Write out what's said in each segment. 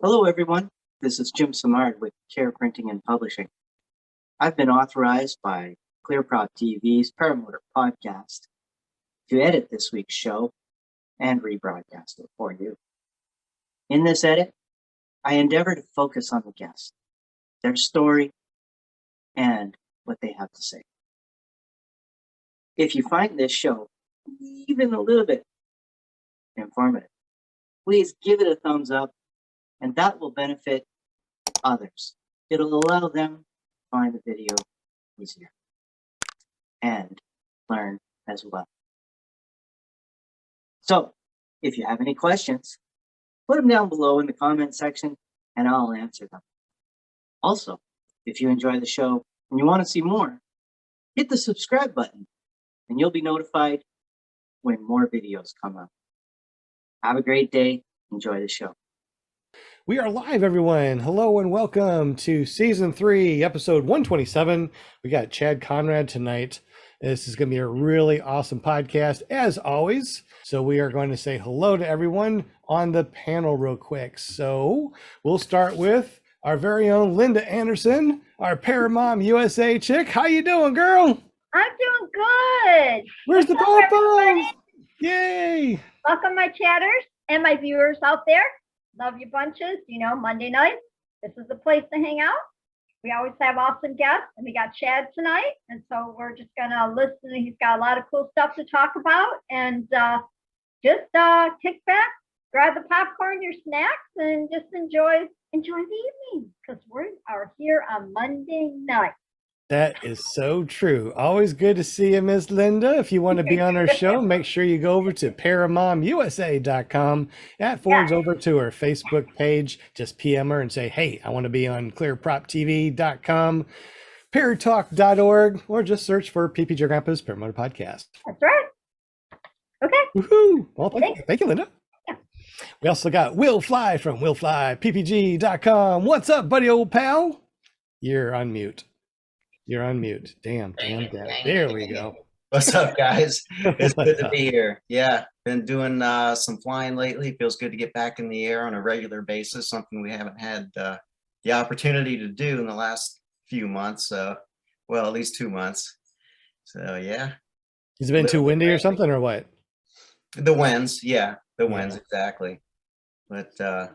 Hello, everyone. This is Jim Simard with Printing and Publishing. I've been authorized by ClearPropTV's Paramotor podcast to edit this week's show and rebroadcast it for you. In this edit, I endeavor to focus on the guest, their story, and what they have to say. If you find this show even a little bit informative, please give it a thumbs up, and that will benefit others. It'll allow them to find the video easier and learn as well. So, if you have any questions, put them down below in the comment section and I'll answer them. Also, if you enjoy the show and you want to see more, hit the subscribe button and you'll be notified when more videos come up. Have a great day. Enjoy the show. We are live, everyone. Hello and welcome to season 3, episode 127. We got Chad Conrad tonight. This is going to be a really awesome podcast, as always. So we are going to say hello to everyone on the panel real quick. So we'll start with our very own Linda Anderson, our Paramom USA chick. How you doing, girl? I'm doing good. Where's the pom-poms? Yay! Welcome, my chatters and my viewers out there. Love you bunches. You know, Monday night, this is the place to hang out. We always have awesome guests, and we got Chad tonight. And so we're just going to listen. He's got a lot of cool stuff to talk about. And just kick back, grab the popcorn, your snacks, and just enjoy the evening, because we are here on Monday night. That is so true. Always good to see you, Miss Linda. If you want to be on our show, make sure you go over to paramomusa.com. That forwards over to her Facebook page. Just PM her and say, hey, I want to be on ClearPropTV.com, paratalk.org, or just search for PPG Grandpa's Paramotor Podcast. That's right. Okay. Woohoo! Well, thank you, Linda. Yeah. We also got Will Fly from WillFlyPPG.com. What's up, buddy, old pal? You're on mute. You're on mute. Damn. There we go. What's up, guys? It's good to be here. Yeah, been doing some flying lately. Feels good to get back in the air on a regular basis, something we haven't had the opportunity to do in the last few months. Well, at least 2 months. So, yeah. Has it been too windy or something, or what? The winds, yeah. The winds, exactly. But, yeah,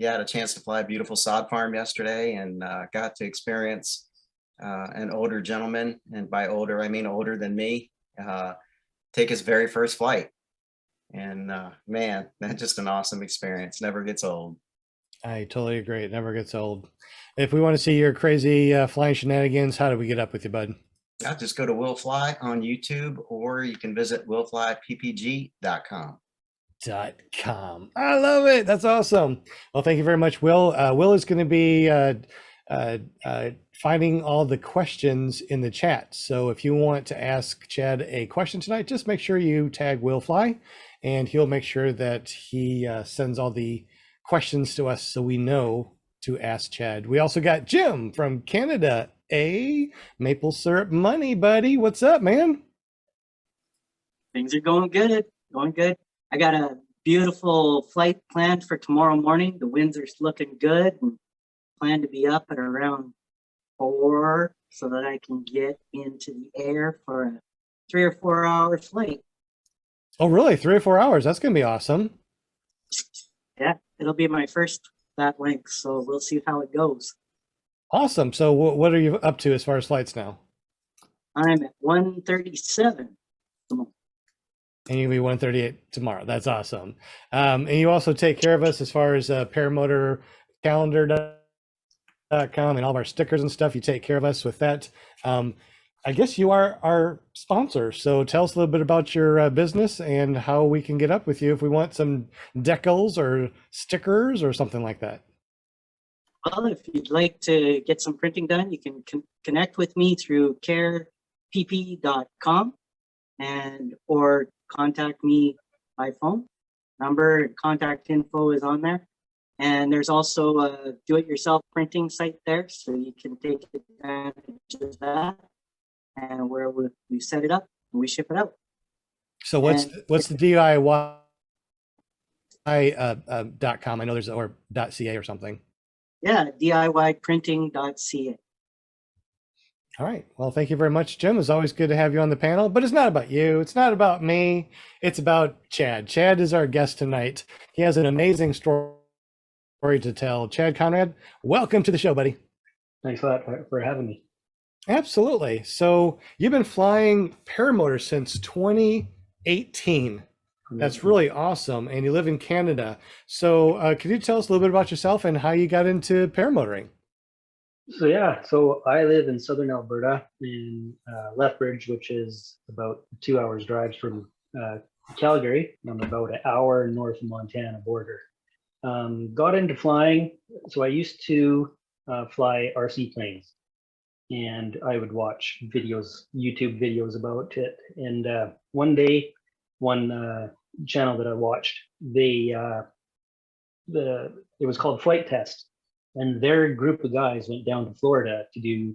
I had a chance to fly a beautiful sod farm yesterday and got to experience an older gentleman, and by older I mean older than me, take his very first flight, and man, that's just an awesome experience. Never gets old. I totally agree. It never gets old. If we want to see your crazy flying shenanigans, how do we get up with you, bud? I'll just go to Will Fly on YouTube, or you can visit willflyppg.com. I love it. That's awesome. Well, thank you very much, Will. Will is going to be finding all the questions in the chat. So if you want to ask Chad a question tonight, just make sure you tag Will Fly, and he'll make sure that he sends all the questions to us so we know to ask Chad. We also got Jim from Canada. Maple syrup money, buddy. What's up, man? Things are going good. I got a beautiful flight planned for tomorrow morning. The winds are looking good, and plan to be up at around 4 so that I can get into the air for a 3 or 4 hour flight. Oh, really? 3 or 4 hours? That's going to be awesome. Yeah, it'll be my first that length, so we'll see how it goes. Awesome. So what are you up to as far as flights now? I'm at 137. And you'll be 138 tomorrow. That's awesome. And you also take care of us as far as Paramotor calendar.com and all of our stickers and stuff. You take care of us with that. I guess you are our sponsor. So tell us a little bit about your business and how we can get up with you if we want some decals or stickers or something like that. Well, if you'd like to get some printing done, you can connect with me through carepp.com or contact me by phone. Number and contact info is on there. And there's also a do-it-yourself printing site there, so you can take advantage of that. And where we set it up and we ship it out. So what's the DIY .com. I know there's or .ca or something. Yeah, DIYprinting.ca. All right. Well, thank you very much, Jim. It's always good to have you on the panel, but it's not about you. It's not about me. It's about Chad. Chad is our guest tonight. He has an amazing story to tell. Chad Conrad, welcome to the show, buddy. Thanks a lot for having me. Absolutely. So you've been flying Paramotor since 2018. That's really awesome. And you live in Canada. So can you tell us a little bit about yourself and how you got into paramotoring? So yeah, so I live in southern Alberta in Lethbridge, which is about 2 hours drive from Calgary. I'm about an hour north of Montana border. Got into flying. So I used to fly RC planes, and I would watch videos, YouTube videos about it. And one day, one channel that I watched, it was called Flight Test, and their group of guys went down to Florida to do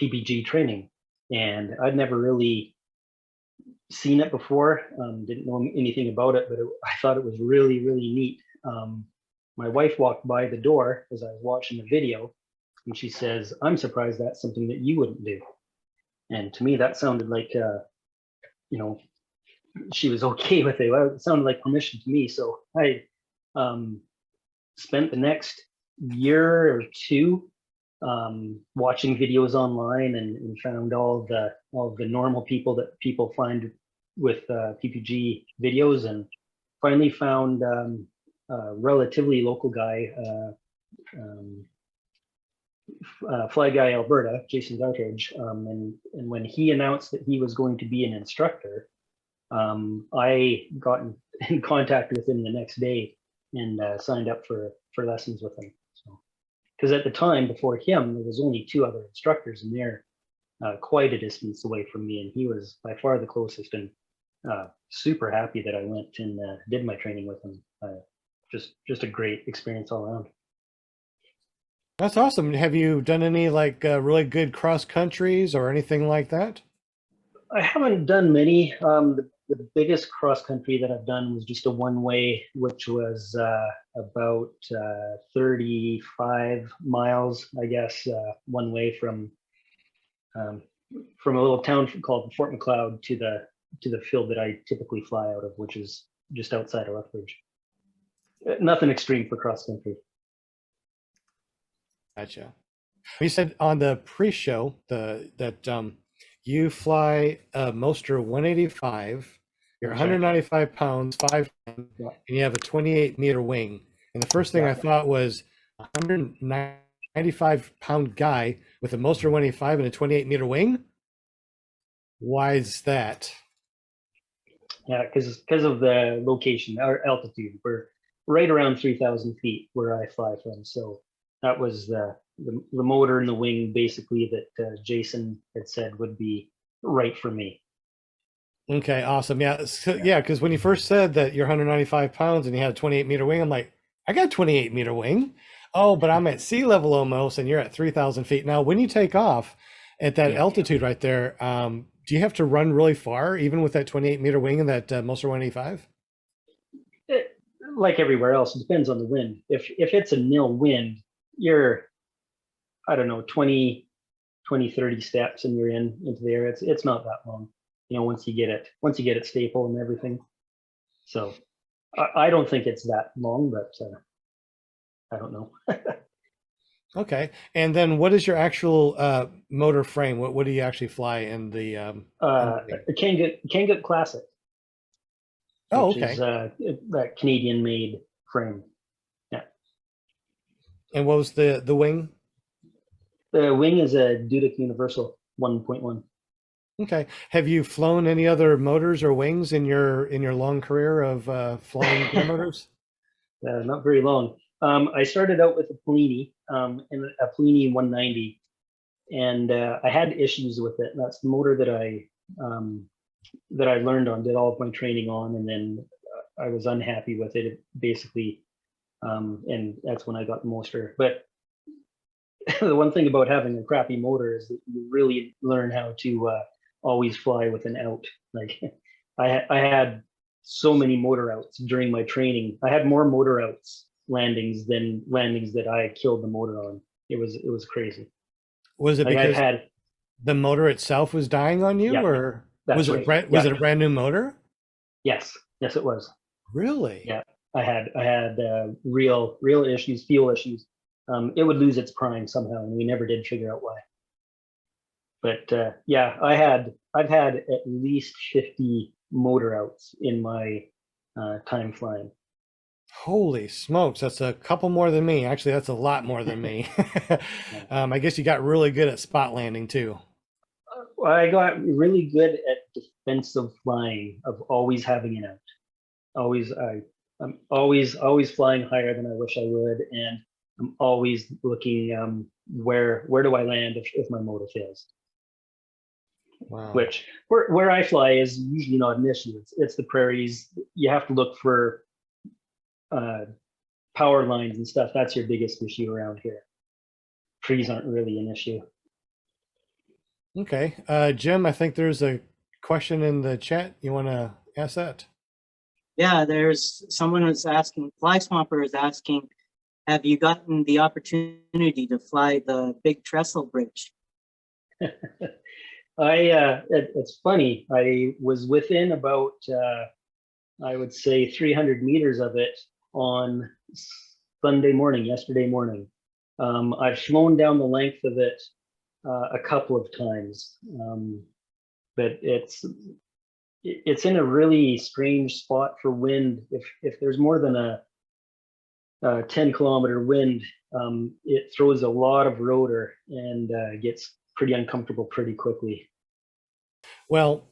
PPG training, and I'd never really seen it before, didn't know anything about it, but I thought it was really, really neat. My wife walked by the door as I was watching the video, and she says, "I'm surprised that's something that you wouldn't do." And to me, that sounded like, she was okay with it. It sounded like permission to me. So I spent the next year or two watching videos online and found all the normal people that people find with PPG videos, and finally found a relatively local guy, Fly Guy Alberta, Jason Lethbridge, and when he announced that he was going to be an instructor, I got in contact with him the next day and signed up for lessons with him. So, because at the time before him, there was only 2 other instructors, and they're quite a distance away from me, and he was by far the closest, and super happy that I went and did my training with him. Just a great experience all around. That's awesome. Have you done any like really good cross countries or anything like that? I haven't done many. The biggest cross country that I've done was just a one-way, which was about 35 miles, I guess, one way from a little town called Fort McLeod to the field that I typically fly out of, which is just outside of Lethbridge. Nothing extreme for cross country. Gotcha. You said on the pre-show that you fly a Moster 185. You're 195 pounds, 5'10", and you have a 28-meter wing. And the first thing I thought was a 195-pound guy with a Moster 185 and a 28-meter wing. Why is that? Yeah, because of the location, our altitude. We're right around 3,000 feet where I fly from. So that was the motor and the wing basically that Jason had said would be right for me. Okay, awesome. Yeah, yeah, because when you first said that you're 195 pounds and you had a 28-meter wing, I'm like, I got a 28-meter wing. Oh, but I'm at sea level almost, and you're at 3,000 feet. Now, when you take off at that altitude right there, do you have to run really far, even with that 28-meter wing and that Moster 185? Like everywhere else, it depends on the wind. If it's a nil wind, you're, I don't know, 20, 30 steps and you're into the air. It's not that long, once you get it stable and everything. So I don't think it's that long, but I don't know. Okay. And then what is your actual motor frame? What do you actually fly in the Kangut Classic. Oh, which okay. is that Canadian made frame. Yeah. And what was the wing? The wing is a Dudek Universal 1.1. Okay. Have you flown any other motors or wings in your long career of flying motors? Not very long. I started out with a Polini, and a Polini 190, and I had issues with it. That's the motor that I learned on, did all of my training on, and then I was unhappy with it basically, and that's when I got the Moster. But the one thing about having a crappy motor is that you really learn how to always fly with an out. Like I had so many motor outs during my training. I had more motor outs landings than landings that I killed the motor on. It was crazy. Was it Like I've because had, the motor itself was dying on you, Yeah, or that's was it right. was Yeah. it a brand new motor? Yes, it was. Really? Yeah, I had real issues, fuel issues. It would lose its prime somehow, and we never did figure out why. But yeah, I've had at least 50 motor outs in my time flying. Holy smokes, that's a couple more than me. Actually, that's a lot more than me. I guess you got really good at spot landing too. I got really good at defensive flying, of always having an out. I'm always flying higher than I wish I would, and I'm always looking where do I land if my motor fails. Wow. Which where I fly is usually not an issue. It's the prairies. You have to look for power lines and stuff. That's your biggest issue around here. Trees aren't really an issue. Okay. Jim, I think there's a question in the chat. You want to ask that? Yeah, there's someone who's asking, Fly Swamper is asking, have you gotten the opportunity to fly the big trestle bridge? It's funny. I was within about I would say 300 meters of it on yesterday morning. I've flown down the length of it a couple of times, but it's in a really strange spot for wind. If there's more than a 10-kilometer wind, it throws a lot of rotor and gets pretty uncomfortable pretty quickly. Well,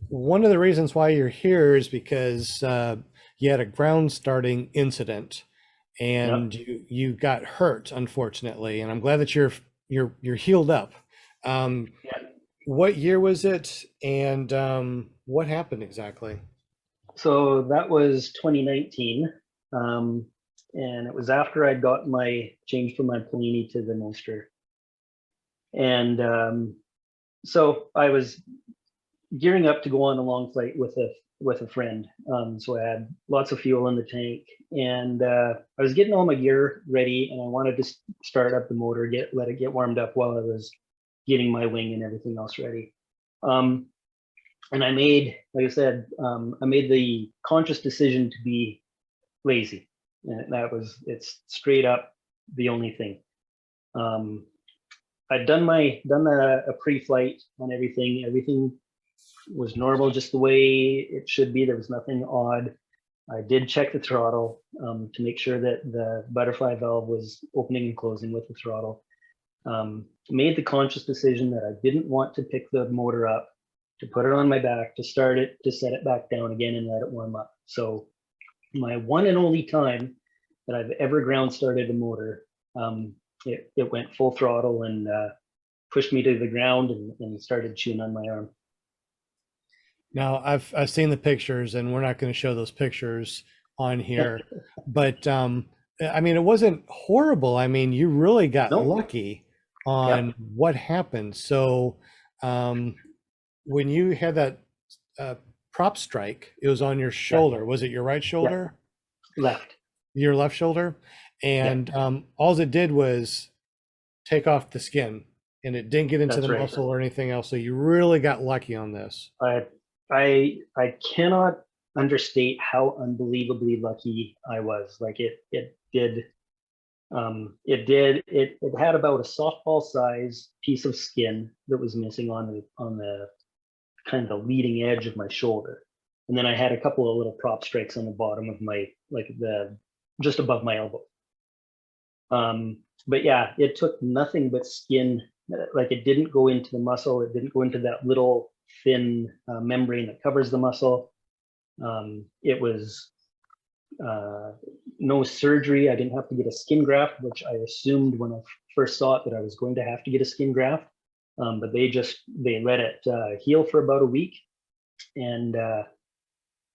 one of the reasons why you're here is because you had a ground starting incident and you got hurt, unfortunately. And I'm glad that you're healed up. What year was it, and what happened exactly? So that was 2019, and it was after I'd got my change from my Polini to the Monster. And so I was gearing up to go on a long flight with a friend. So I had lots of fuel in the tank, and I was getting all my gear ready, and I wanted to start up the motor, let it get warmed up while I was getting my wing and everything else ready. And I made, like I said, I made the conscious decision to be lazy. And it's straight up the only thing. I'd done a pre-flight on everything. Everything was normal, just the way it should be. There was nothing odd. I did check the throttle to make sure that the butterfly valve was opening and closing with the throttle. Made the conscious decision that I didn't want to pick the motor up, to put it on my back, to start it, to set it back down again and let it warm up. So my one and only time that I've ever ground started a motor, it went full throttle and pushed me to the ground and started chewing on my arm. Now I've seen the pictures, and we're not going to show those pictures on here, but I mean, it wasn't horrible. I mean, you really got lucky on what happened. So when you had that prop strike, it was on your shoulder. Was it your right shoulder? Left. Your left shoulder. And all it did was take off the skin, and it didn't get into the muscle or anything else. So you really got lucky on this. I cannot understate how unbelievably lucky I was. Like it had about a softball size piece of skin that was missing on the kind of the leading edge of my shoulder. And then I had a couple of little prop strikes on the bottom of my, just above my elbow. But yeah, it took nothing but skin. Like it didn't go into the muscle. It didn't go into that little thin membrane that covers the muscle. It was no surgery. I didn't have to get a skin graft, which I assumed when I first saw it that I was going to have to get a skin graft. But they let it heal for about a week, and a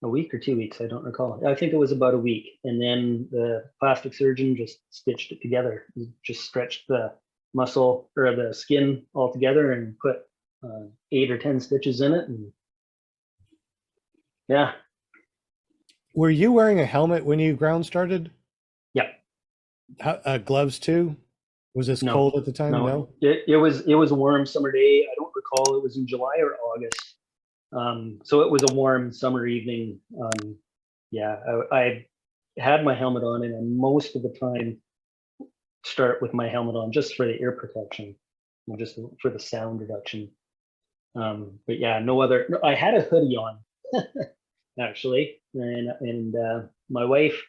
week or 2 weeks, I don't recall. I think it was about a week. And then the plastic surgeon just stitched it together, just stretched the muscle or the skin all together and put 8 or 10 stitches in it. And yeah, Were you wearing a helmet when you ground started? Yeah. Gloves too? Was this No, cold at the time? No. It was a warm summer day. I don't recall, it was in July or August. So it was a warm summer evening. Yeah, I had my helmet on, and I most of the time start with my helmet on just for the ear protection, and just for the sound reduction. But yeah, no, I had a hoodie on actually, and my wife.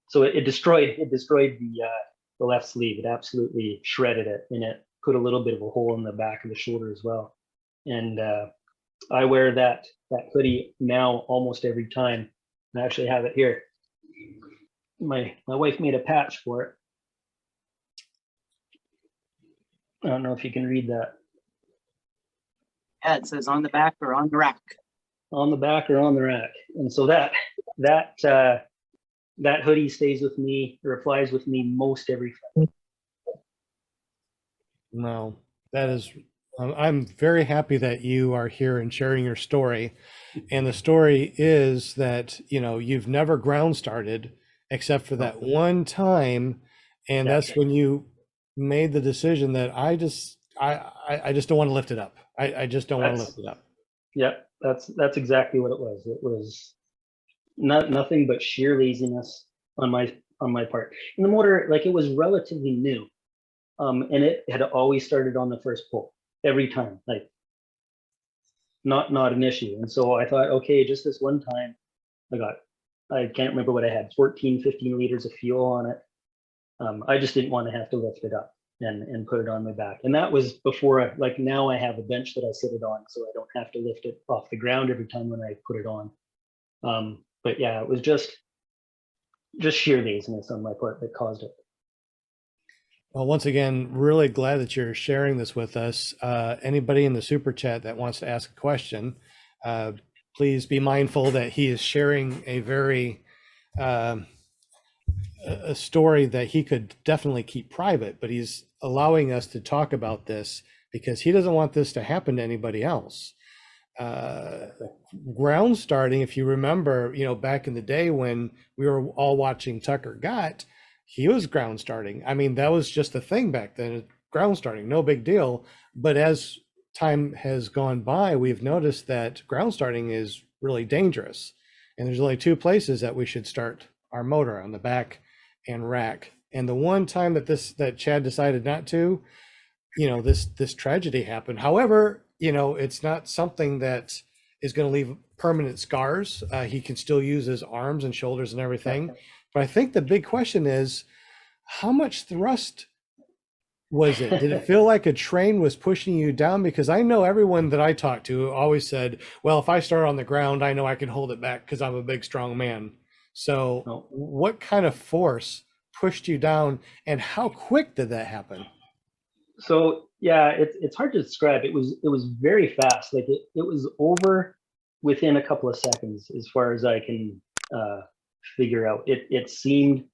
So it destroyed the left sleeve. It absolutely shredded it, and it put a little bit of a hole in the back of the shoulder as well. And I wear that hoodie now almost every time. I actually have it here. My wife made a patch for it. I don't know if you can read that. Yeah, it says on the back or on the rack. On the back or on the rack. And so that hoodie stays with me, or flies with me most every time. No, that is, I'm very happy that you are here and sharing your story. And the story is that, you've never ground started except for that one time. And that's when you made the decision that I just don't want to lift it up. I just don't want to lift it up. Yeah, that's exactly what it was. It was nothing but sheer laziness on my part. And the motor, like, it was relatively new. And it had always started on the first pull every time, like not an issue. And so I thought, okay, just this one time, I can't remember what I had, 14, 15 liters of fuel on it. I just didn't want to have to lift it up and put it on my back. And that was before, like, now I have a bench that I sit it on, so I don't have to lift it off the ground every time when I put it on. But yeah, it was just sheer laziness on my part that caused it. Well, once again, really glad that you're sharing this with us. Anybody in the super chat that wants to ask a question, please be mindful that he is sharing a very a story that he could definitely keep private, but he's allowing us to talk about this because he doesn't want this to happen to anybody else. Ground starting, if you remember, back in the day when we were all watching Tucker Got, he was ground starting. I mean, that was just a thing back then, ground starting, no big deal. But as time has gone by, we've noticed that ground starting is really dangerous. And there's only two places that we should start our motor, on the back and rack. And the one time that Chad decided not to, this tragedy happened. However, it's not something that is going to leave permanent scars. He can still use his arms and shoulders and everything. But I think the big question is, how much thrust was it? Did it feel like a train was pushing you down? Because I know everyone that I talked to always said, well, if I start on the ground, I know I can hold it back because I'm a big, strong man. So what kind of force pushed you down, and how quick did that happen? So yeah, it's hard to describe. It was very fast. Like it was over within a couple of seconds, as far as I can figure out. It seemed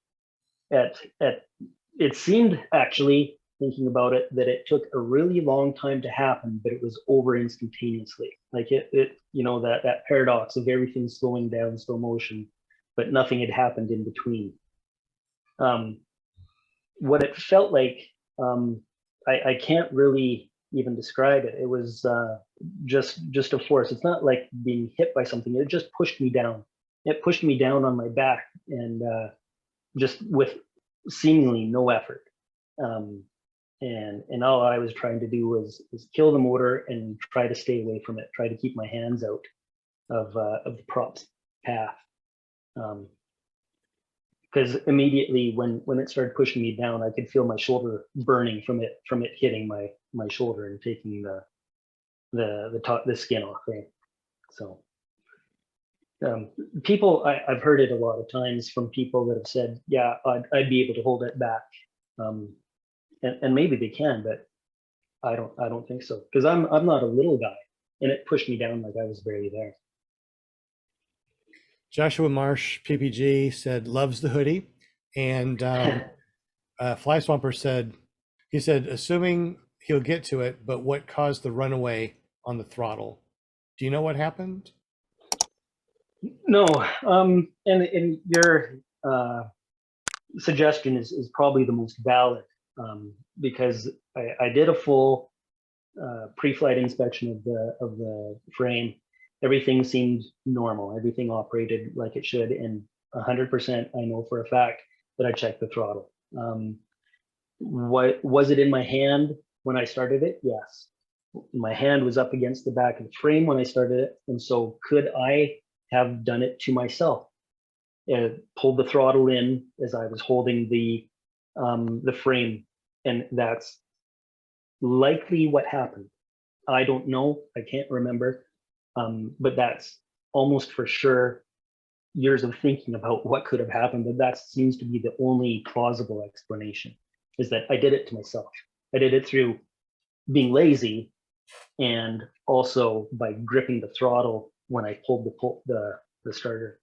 it seemed, actually, thinking about it, that it took a really long time to happen, but it was over instantaneously. Like it that paradox of everything slowing down in slow motion, but nothing had happened in between. What it felt like, I can't really even describe it. It was just a force. It's not like being hit by something. It just pushed me down. It pushed me down on my back, and just with seemingly no effort. And all I was trying to do was kill the motor and try to stay away from it. Try to keep my hands out of the prop's path. Because immediately when it started pushing me down, I could feel my shoulder burning from it hitting my shoulder and taking the skin off. Right? So people, I've heard it a lot of times from people that have said, yeah, I'd be able to hold it back, and maybe they can, but I don't think so, because I'm not a little guy, and it pushed me down like I was barely there. Joshua Marsh, PPG, said loves the hoodie, and Fly Swamper said, assuming he'll get to it, but what caused the runaway on the throttle? Do you know what happened? No, and your suggestion is probably the most valid, because I did a full pre-flight inspection of the frame. Everything seemed normal. Everything operated like it should, and 100% I know for a fact that I checked the throttle. What was it in my hand when I started it? Yes. My hand was up against the back of the frame when I started it, and so could I have done it to myself? Pulled the throttle in as I was holding the frame, and that's likely what happened. I don't know. I can't remember, but that's almost for sure years of thinking about what could have happened. But that seems to be the only plausible explanation, is that I did it to myself. I did it through being lazy and also by gripping the throttle when I pulled the starter.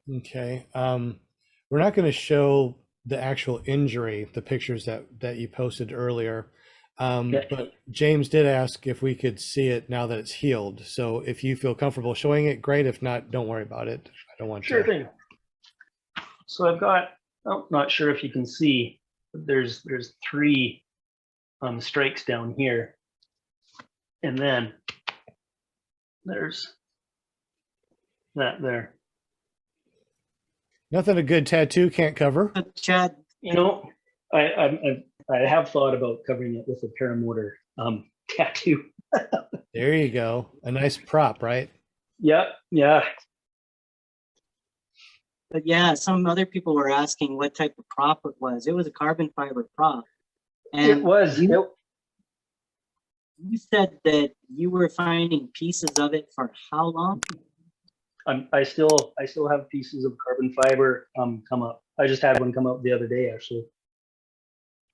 Okay. We're not going to show the actual injury, the pictures that you posted earlier. Yeah. But James did ask if we could see it now that it's healed. So if you feel comfortable showing it, great. If not, don't worry about it. I don't want Sure to. thing. So I've got, I'm not sure if you can see, but there's 3 strikes down here. And then there's that there. Nothing a good tattoo can't cover. Chad, You know, I have thought about covering it with a paramotor tattoo. There you go. A nice prop, right? Yeah, yeah. but yeah, some other people were asking what type of prop it was. It was a carbon fiber prop. And It was. you said that you were finding pieces of it for how long? I still have pieces of carbon fiber come up. I just had one come up the other day, actually.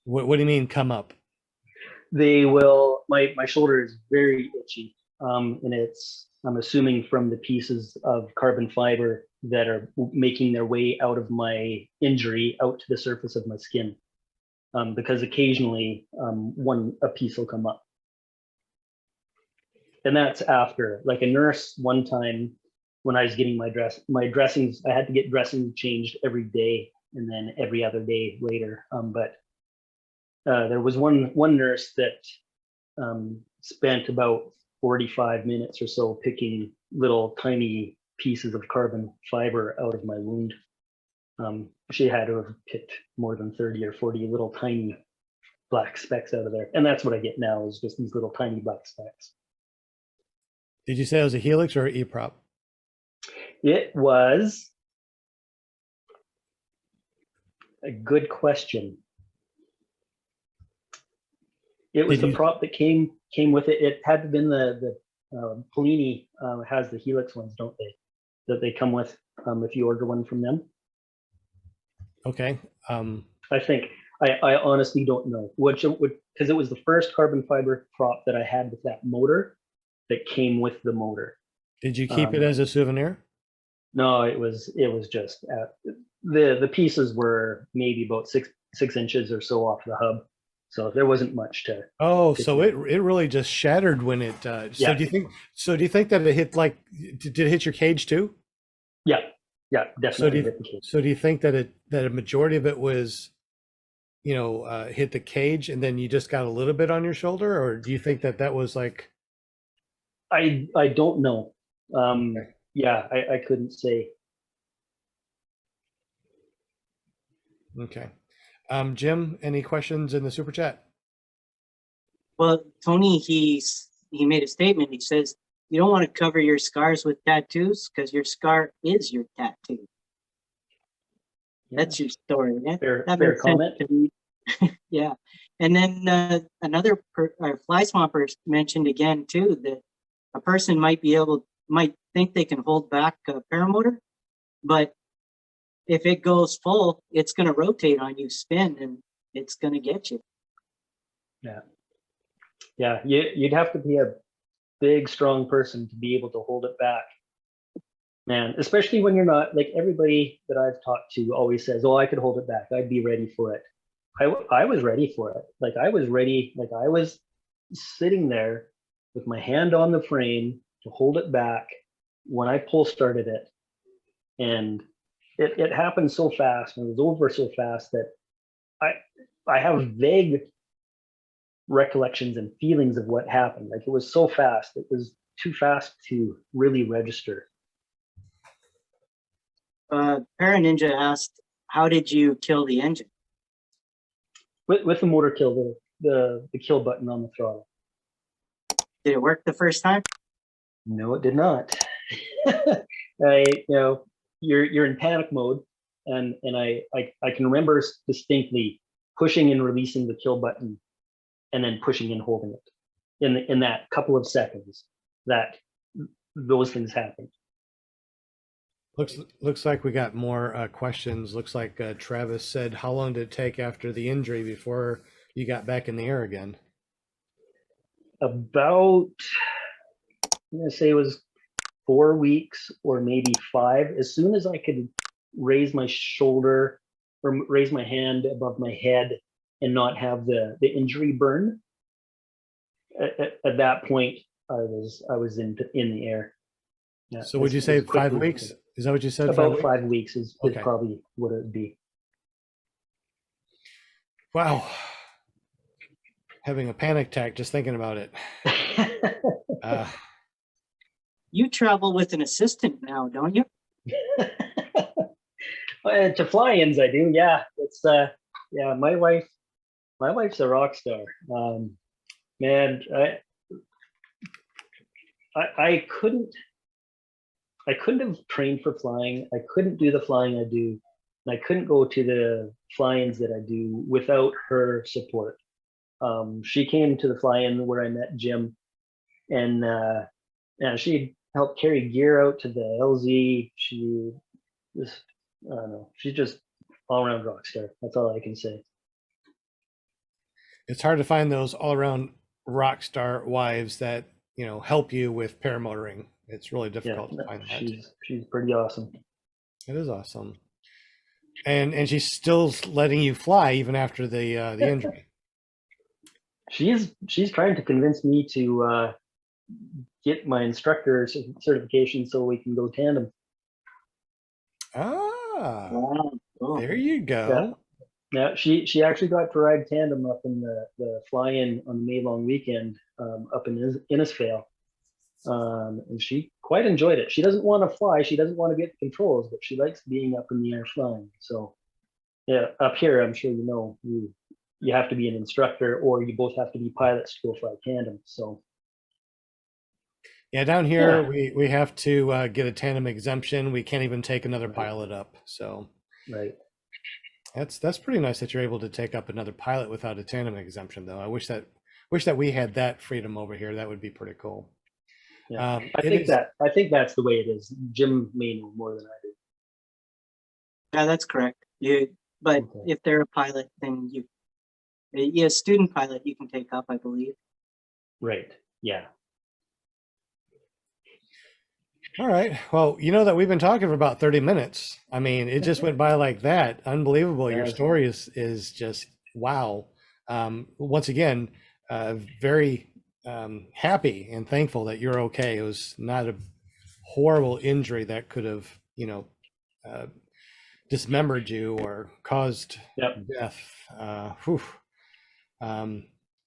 What do you mean come up? They will. My shoulder is very itchy, and I'm assuming from the pieces of carbon fiber that are making their way out of my injury out to the surface of my skin, because occasionally a piece will come up, and that's after, like, a nurse one time when I was getting my dressings. I had to get dressings changed every day, and then every other day later. But there was one nurse that spent about 45 minutes or so picking little tiny pieces of carbon fiber out of my wound. She had to have picked more than 30 or 40 little tiny black specks out of there. And that's what I get now, is just these little tiny black specks. Did you say it was a helix or an E-prop? It was a good question. It was Did the you- prop that came with it. It had to have been the Polini has the helix ones, don't they? That they come with if you order one from them. Okay. I think. I honestly don't know which would, because it was the first carbon fiber prop that I had with that motor that came with the motor. Did you keep it as a souvenir? No, it was just the pieces were maybe about six inches or so off the hub, so there wasn't much to. Oh, so it really just shattered when it. So Yeah. do you think that it hit, like, did it hit your cage too? Yeah, definitely. So do you think that a majority of it was, hit the cage and then you just got a little bit on your shoulder, or do you think that was like? I don't know. Okay. Yeah, I couldn't say. Okay. Jim, any questions in the super chat? Well, Tony, he made a statement. He says, you don't want to cover your scars with tattoos because your scar is your tattoo. Yeah. That's your story. Fair makes comment. sense to me. Yeah. And then another fly swamper mentioned again too that a person might think they can hold back a paramotor, but if it goes full, it's going to rotate on you, spin, and it's going to get you. Yeah, you'd have to be a big, strong person to be able to hold it back, man. Especially when you're not, like, everybody that I've talked to always says, "Oh, I could hold it back. I'd be ready for it." I was ready for it. Like, I was ready. Like, I was sitting there with my hand on the frame to hold it back, when I pull started it, and it happened so fast and it was over so fast that I have vague recollections and feelings of what happened. Like it was so fast, it was too fast to really register. Paraninja asked, how did you kill the engine? With the motor kill, the kill button on the throttle. Did it work the first time? No, it did not. You're in panic mode, and I can remember distinctly pushing and releasing the kill button, and then pushing and holding it in that couple of seconds that those things happened. Looks like we got more questions. Looks like Travis said, how long did it take after the injury before you got back in the air again? About, I'm gonna say it was 4 weeks or maybe 5. As soon as I could raise my shoulder or raise my hand above my head and not have the injury burn, at that point I was in the air. Yeah, So would you say 5 weeks? Is that what you said? About 5 weeks is Okay. probably what it would be. Wow. Having a panic attack just thinking about it. You travel with an assistant now, don't you? To fly-ins, I do. Yeah, it's yeah. My wife's a rock star. Man, I couldn't have trained for flying. I couldn't do the flying I do, and I couldn't go to the fly-ins that I do without her support. She came to the fly-in where I met Jim, and yeah, she helped carry gear out to the LZ. She just, I don't know, she's just all-around rock star. That's all I can say. It's hard to find those all-around rock star wives that, you know, help you with paramotoring. It's really difficult to find that. She's pretty awesome. It is awesome. And she's still letting you fly even after the injury. She's trying to convince me to get my instructor certification so we can go tandem. Ah, Wow. Cool. there you go. Yeah, she actually got to ride tandem up in the fly-in on the May long weekend up in Innisfail. And she quite enjoyed it. She doesn't want to fly, she doesn't want to get the controls, but she likes being up in the air flying. So yeah, up here, I'm sure you know, you have to be an instructor or you both have to be pilots to go fly tandem. So Yeah, down here we have to get a tandem exemption. We can't even take another pilot up. So right. that's pretty nice that you're able to take up another pilot without a tandem exemption, though. I wish that we had that freedom over here. That would be pretty cool. Yeah, I think that's the way it is. Jim may know more than I do. Yeah, that's correct. But Okay. if they're a pilot, then a student pilot you can take up, I believe. Right. Yeah. All right. Well, you know that we've been talking for about 30 minutes. I mean, it just went by like that. Unbelievable. Your Yeah. story is just wow. Once again, very happy and thankful that you're okay. It was not a horrible injury that could have, you know, dismembered you or caused death.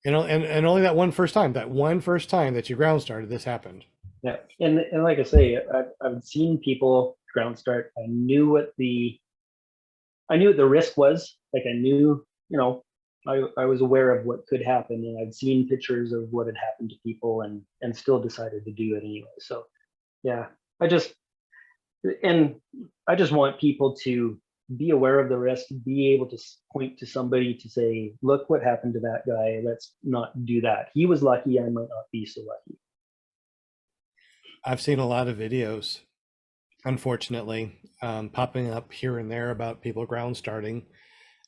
You know, and only that one first time that you ground started, this happened. Yeah, and like I say, I've seen people ground start. I knew what the risk was. Like I knew, you know, I was aware of what could happen, and I'd seen pictures of what had happened to people, and still decided to do it anyway. So, yeah, I just want people to be aware of the risk, be able to point to somebody to say, look what happened to that guy. Let's not do that. He was lucky. I might not be so lucky. I've seen a lot of videos, unfortunately, popping up here and there about people ground starting.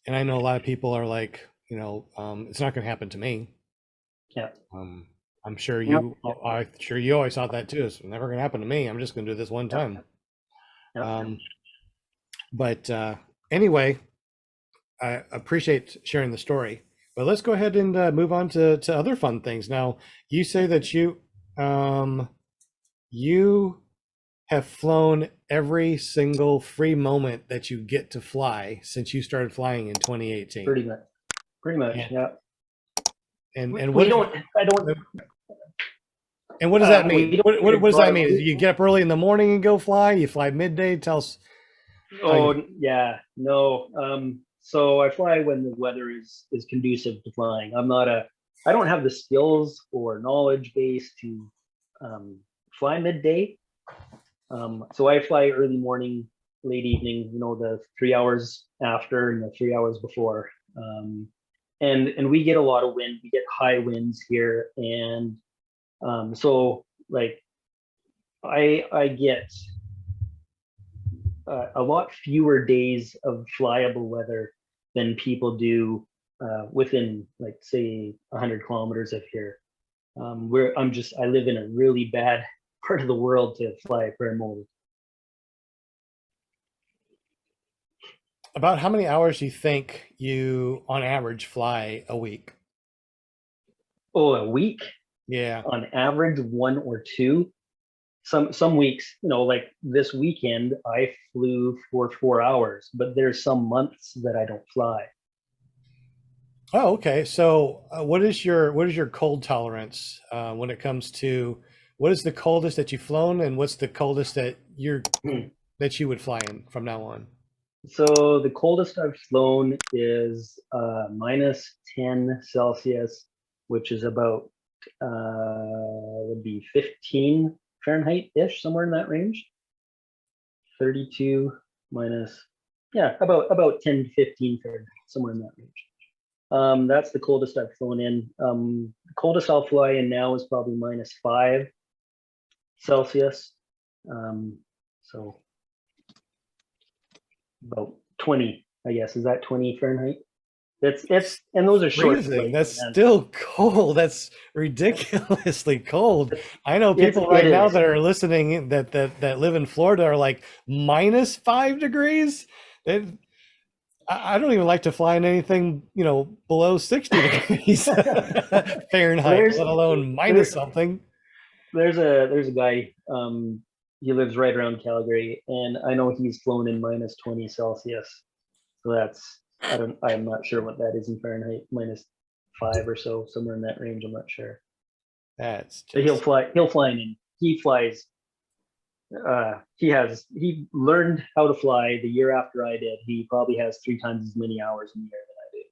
And I know a lot of people are like, you know, it's not going to happen to me. Yeah. I'm sure you always thought that too. It's never going to happen to me. I'm just going to do this one time. But anyway, I appreciate sharing the story. But let's go ahead and move on to other fun things. Now, you say that you have flown every single free moment that you get to fly since you started flying in 2018. Pretty much. Yeah. Yeah. And We what don't. I don't. and what does that we mean? don't What does that fly- mean? You get up early in the morning and go fly? You fly midday? Tell us. Oh yeah, no. So I fly when the weather is conducive to flying. I don't have the skills or knowledge base to fly midday. So I fly early morning, late evening. The 3 hours after and the 3 hours before. And we get a lot of wind. We get high winds here, and so like I get a lot fewer days of flyable weather than people do within, like, say 100 kilometers of here. I live in a really bad part of the world to fly a paramotor. About how many hours do you think you, on average, fly a week? Oh, a week? Yeah. On average, 1 or 2. Some weeks, like this weekend, I flew for 4 hours, but there's some months that I don't fly. Oh, okay. So, what is your cold tolerance when it comes to what is the coldest that you've flown, and what's the coldest that that you would fly in from now on? So the coldest I've flown is minus 10 Celsius, which is about would be 15 Fahrenheit-ish, somewhere in that range. 32 minus, yeah, about 10 to 15 Fahrenheit, somewhere in that range. That's the coldest I've flown in. The coldest I'll fly in now is probably minus 5 Celsius. So about 20, I guess. Is that 20 Fahrenheit? And those are short Freezing. flights, That's man. still cold. That's ridiculously cold. I know people It right now is. that are listening that live in Florida are like minus 5 degrees. I don't even like to fly in anything, below 60 degrees Fahrenheit, let alone minus something. There's a guy, he lives right around Calgary, and I know he's flown in minus 20 Celsius. So I'm not sure what that is in Fahrenheit, minus 5 or so, somewhere in that range. I'm not sure. That's But he'll fly in. He flies. He learned how to fly the year after I did. He probably has 3 times as many hours in the air than I do.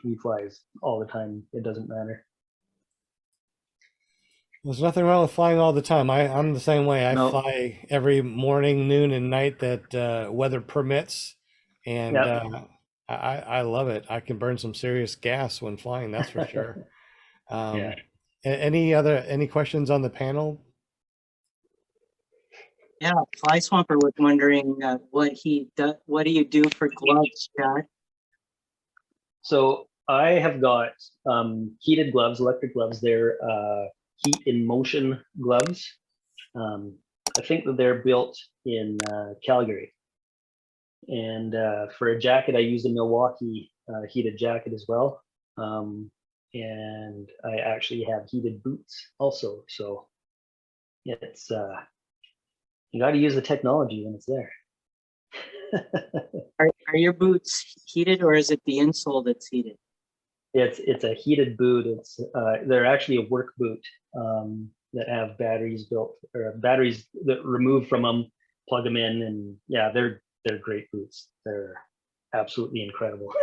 He flies all the time. It doesn't matter. There's nothing wrong with flying all the time. I'm the same way. I No. fly every morning, noon, and night that weather permits, and Yep. I love it. I can burn some serious gas when flying, that's for sure. Yeah. Any questions on the panel? Yeah, Fly Swamper was wondering what do you do for gloves, Chad? So I have got heated gloves, electric gloves. They're heat in motion gloves. I think that they're built in Calgary. And for a jacket, I use a Milwaukee heated jacket as well. And I actually have heated boots also. So it's you got to use the technology when it's there. Are your boots heated, or is it the insole that's heated? It's a heated boot. They're actually a work boot that have batteries built, or batteries that remove from them, plug them in, and yeah, they're great boots. They're absolutely incredible.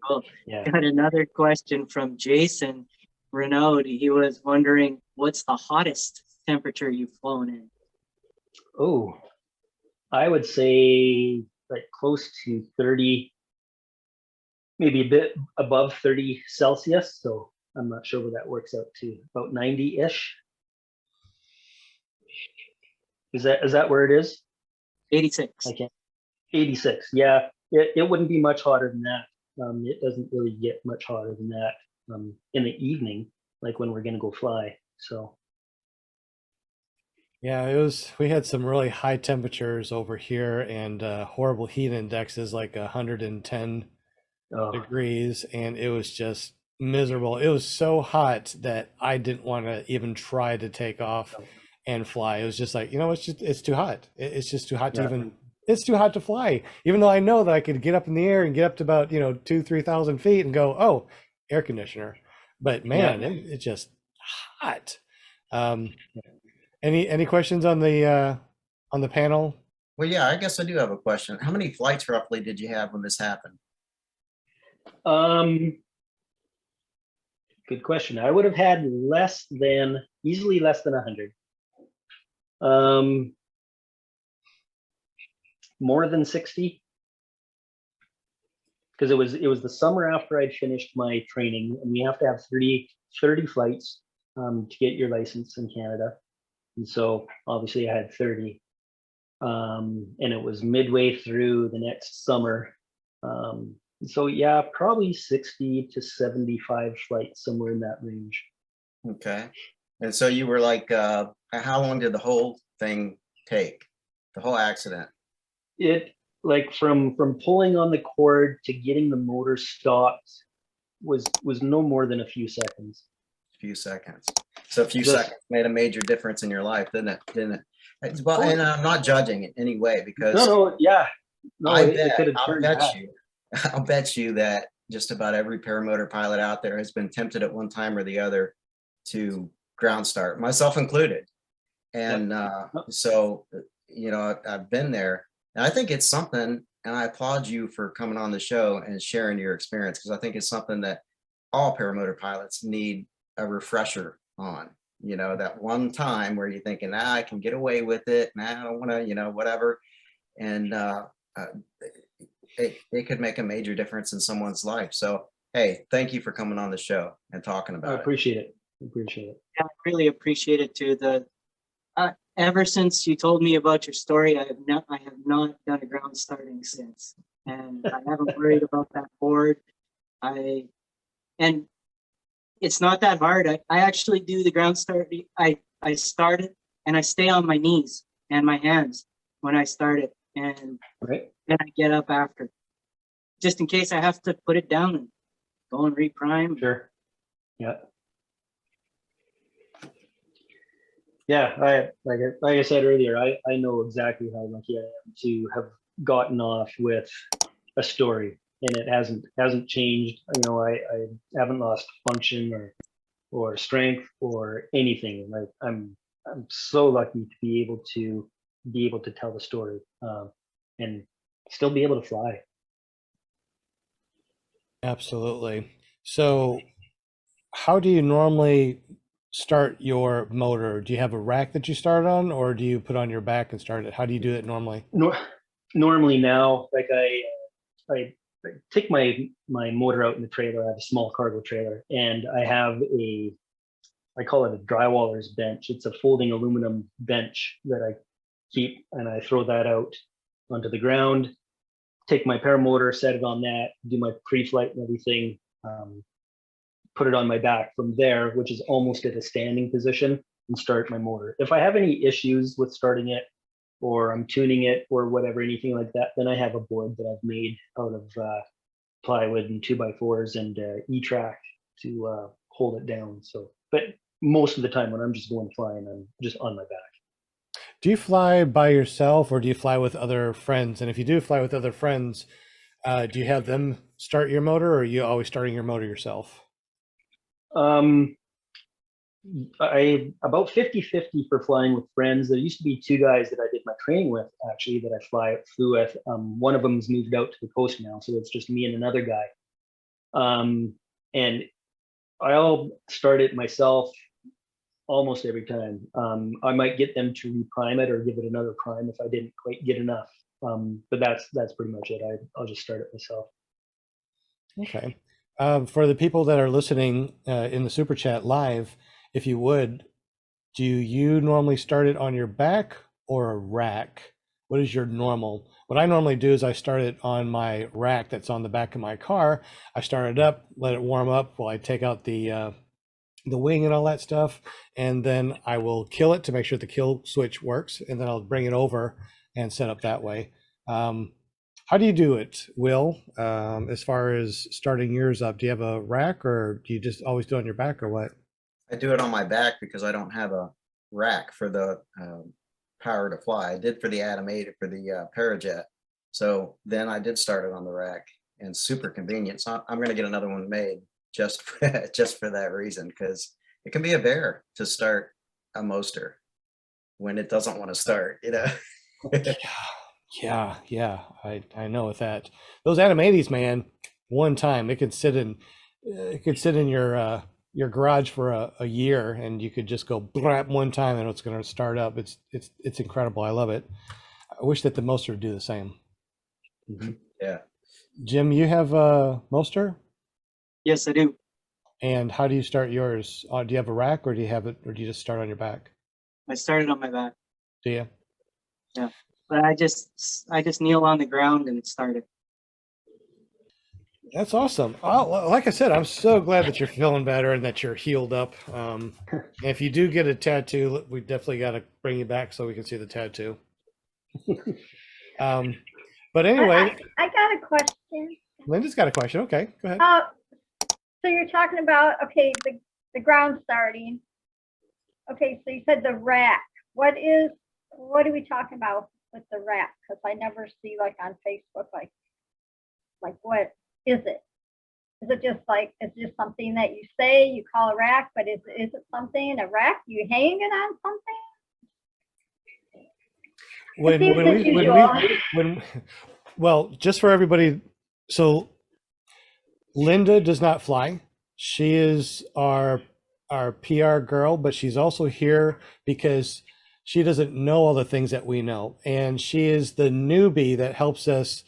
Cool. Yeah. Got another question from Jason Renaud. He was wondering, what's the hottest temperature you've flown in? Oh, I would say like close to 30, maybe a bit above 30 Celsius. So I'm not sure what that works out to, about 90-ish. Is that where it is? 86. I can't. 86. Yeah, it wouldn't be much hotter than that. It doesn't really get much hotter than that in the evening, like when we're gonna go fly. So Yeah, we had some really high temperatures over here, and horrible heat indexes, like 110 degrees, and it was just miserable. It was so hot that I didn't want to even try to take off. and fly. It was just like, it's too hot. It's just too hot to Yeah. even, it's too hot to fly. Even though I know that I could get up in the air and get up to about, 2,000-3,000 feet and go, oh, air conditioner. But man, it's just hot. Any questions on the panel? Well, yeah, I guess I do have a question. How many flights roughly did you have when this happened? Good question. I would have had easily less than 100. More than 60. Because it was the summer after I'd finished my training, and we have to have 30 flights to get your license in Canada. And so obviously I had 30. And it was midway through the next summer. So yeah, probably 60 to 75 flights, somewhere in that range. Okay. And so you were like, how long did the whole thing take? The whole accident? It, like, from pulling on the cord to getting the motor stopped was no more than a few seconds. Few seconds. So a few Just- seconds made a major difference in your life, didn't it? Well, and I'm not judging in any way, because No, yeah. No, I it bet, could have I'll turned bet bad. you, I'll bet you that just about every paramotor pilot out there has been tempted at one time or the other to ground start, myself included. And so, I've been there, and I think it's something, and I applaud you for coming on the show and sharing your experience, because I think it's something that all paramotor pilots need a refresher on. That one time where you're thinking, I can get away with it, I don't want to, whatever. And it could make a major difference in someone's life. So, hey, thank you for coming on the show and talking I about it. appreciate it. Appreciate it. I really appreciate it too. Ever since you told me about your story, I have not done a ground starting since, and I haven't worried about that board. And it's not that hard. I actually do the ground start. I start it and I stay on my knees and my hands when I start it, and Right. then I get up after, just in case I have to put it down and go and reprime. Sure. Yeah. Yeah, like I said earlier, I know exactly how lucky I am to have gotten off with a story, and it hasn't changed. I haven't lost function or strength or anything. Like, I'm so lucky to be able to tell the story, and still be able to fly. Absolutely. So how do you normally start your motor? Do you have a rack that you start on, or do you put on your back and start it? How do you do it normally? Normally now, like, I take my motor out in the trailer. I have a small cargo trailer, and I call it a drywaller's bench. It's a folding aluminum bench that I keep, and I throw that out onto the ground, take my paramotor, set it on that, do my pre-flight and everything, put it on my back from there, which is almost at a standing position, and start my motor. If I have any issues with starting it, or I'm tuning it or whatever, anything like that, then I have a board that I've made out of plywood and 2x4s and E-track to hold it down. So, but most of the time when I'm just going flying, I'm just on my back. Do you fly by yourself, or do you fly with other friends? And if you do fly with other friends, do you have them start your motor, or are you always starting your motor yourself? I about 50-50 for flying with friends. There used to be two guys that I did my training with, actually, that I flew with. One of them's moved out to the coast now, so it's just me and another guy. And I'll start it myself almost every time. I might get them to reprime it or give it another prime if I didn't quite get enough. But that's pretty much it. I'll just start it myself. Okay. For the people that are listening in the super chat live, if you would, do you normally start it on your back or a rack? What is your normal? What I normally do is I start it on my rack that's on the back of my car. I start it up, let it warm up while I take out the wing and all that stuff, and then I will kill it to make sure the kill switch works, and then I'll bring it over and set up that way. How do you do it, Will, as far as starting yours up? Do you have a rack, or do you just always do it on your back, or what? I do it on my back because I don't have a rack for the power to fly. I did for the animated, for the Parajet. So then I did start it on the rack, and super convenient. So I'm going to get another one made just just for that reason, because it can be a bear to start a Moster when it doesn't want to start, you know. Yeah, I know with that. Those animaties, man, one time it could sit in your garage for a year, and you could just go blap one time and it's going to start up. It's incredible. I love it. I wish that the Moster would do the same. Yeah. Jim, you have a Moster? Yes, I do. And how do you start yours? Do you have a rack, or do you just start on your back? I started on my back. Do you? Yeah. But I just kneel on the ground and start it. That's awesome. Like I said, I'm so glad that you're feeling better and that you're healed up. If you do get a tattoo, we definitely got to bring you back so we can see the tattoo. But anyway, I got a question. Linda's got a question. Okay, go ahead. So you're talking about, okay, the ground starting. Okay, so you said the rack. What are we talking about with the rack? Because I never see like on Facebook, like what is it? Is it just something that you say you call a rack, but is it something, a rack? You hang it on something? Well, just for everybody, so Linda does not fly. She is our PR girl, but she's also here because she doesn't know all the things that we know, and she is the newbie that helps us,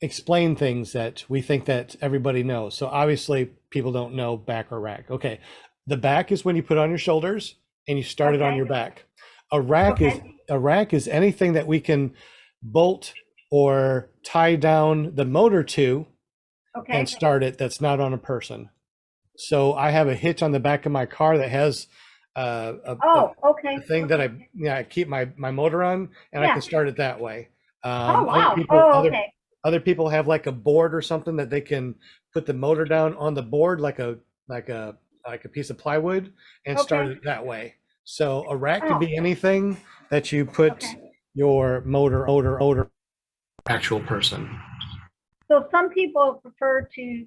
explain things that we think that everybody knows. So obviously people don't know back or rack. Okay, the back is when you put on your shoulders and you start it on your back. A rack is anything that we can bolt or tie down the motor to and start it that's not on a person. So I have a hitch on the back of my car that has a thing that I keep my motor on, and I can start it that way. Other people have like a board or something that they can put the motor down on the board like a piece of plywood and start it that way. So a rack can be anything that you put your motor actual person. So some people prefer to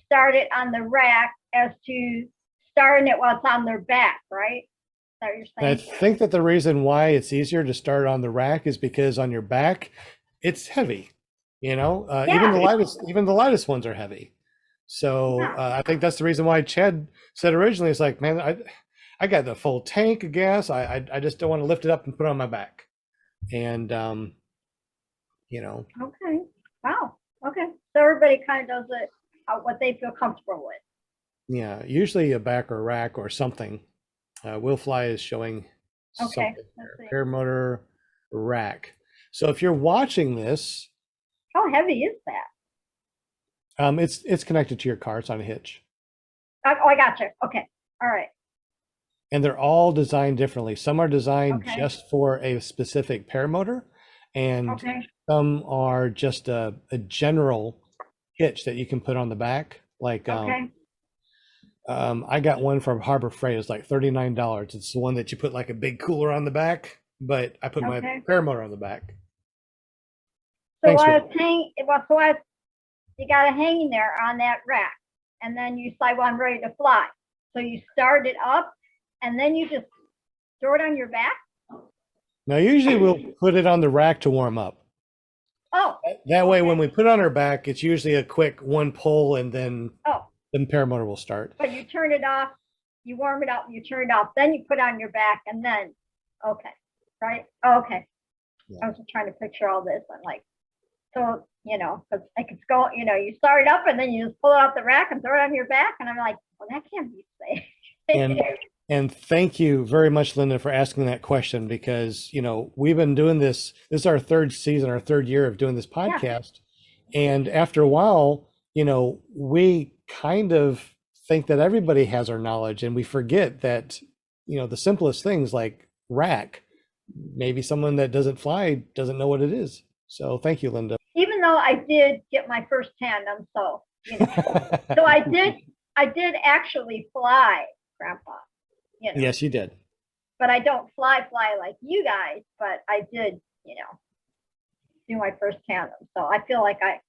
start it on the rack as to starting it while it's on their back, right? Is that what you're saying? I think that the reason why it's easier to start on the rack is because on your back, it's heavy. Even the lightest ones are heavy. So I think that's the reason why Chad said originally, it's like, man, I got the full tank of gas. I just don't want to lift it up and put it on my back. And Okay. Wow. Okay. So everybody kind of does it what they feel comfortable with. Yeah, usually a back or a rack or something. Will Fly is showing something there. Paramotor rack. So if you're watching this, how heavy is that? It's connected to your car. It's on a hitch. Oh, I gotcha. Okay. All right. And they're all designed differently. Some are designed just for a specific paramotor, and some are just a general hitch that you can put on the back. Like I got one from Harbor Freight. It's like $39. It's the one that you put like a big cooler on the back, but I put my paramotor on the back. So you got it hanging there on that rack, and then you decide, well, I'm ready to fly. So you start it up, and then you just throw it on your back? Now, usually we'll put it on the rack to warm up. Oh. That way, when we put it on our back, it's usually a quick one pull, and then the paramotor will start. But you turn it off, you warm it up, you turn it off, then you put it on your back, and then, right? Okay. Yeah. I was just trying to picture all this. I'm like, so, because I could go, you start it up, and then you just pull it off the rack and throw it on your back, and I'm like, well, that can't be safe. And thank you very much, Linda, for asking that question, because, we've been doing this. This is our third season, our third year of doing this podcast. Yeah. And after a while, we kind of think that everybody has our knowledge, and we forget that, the simplest things like rack, maybe someone that doesn't fly doesn't know what it is. So thank you, Linda. Even though I did get my first hand on so I did actually fly, Grandpa. you know. Yes, you did. But I don't fly like you guys, but I did, do my first tandem. So I feel like I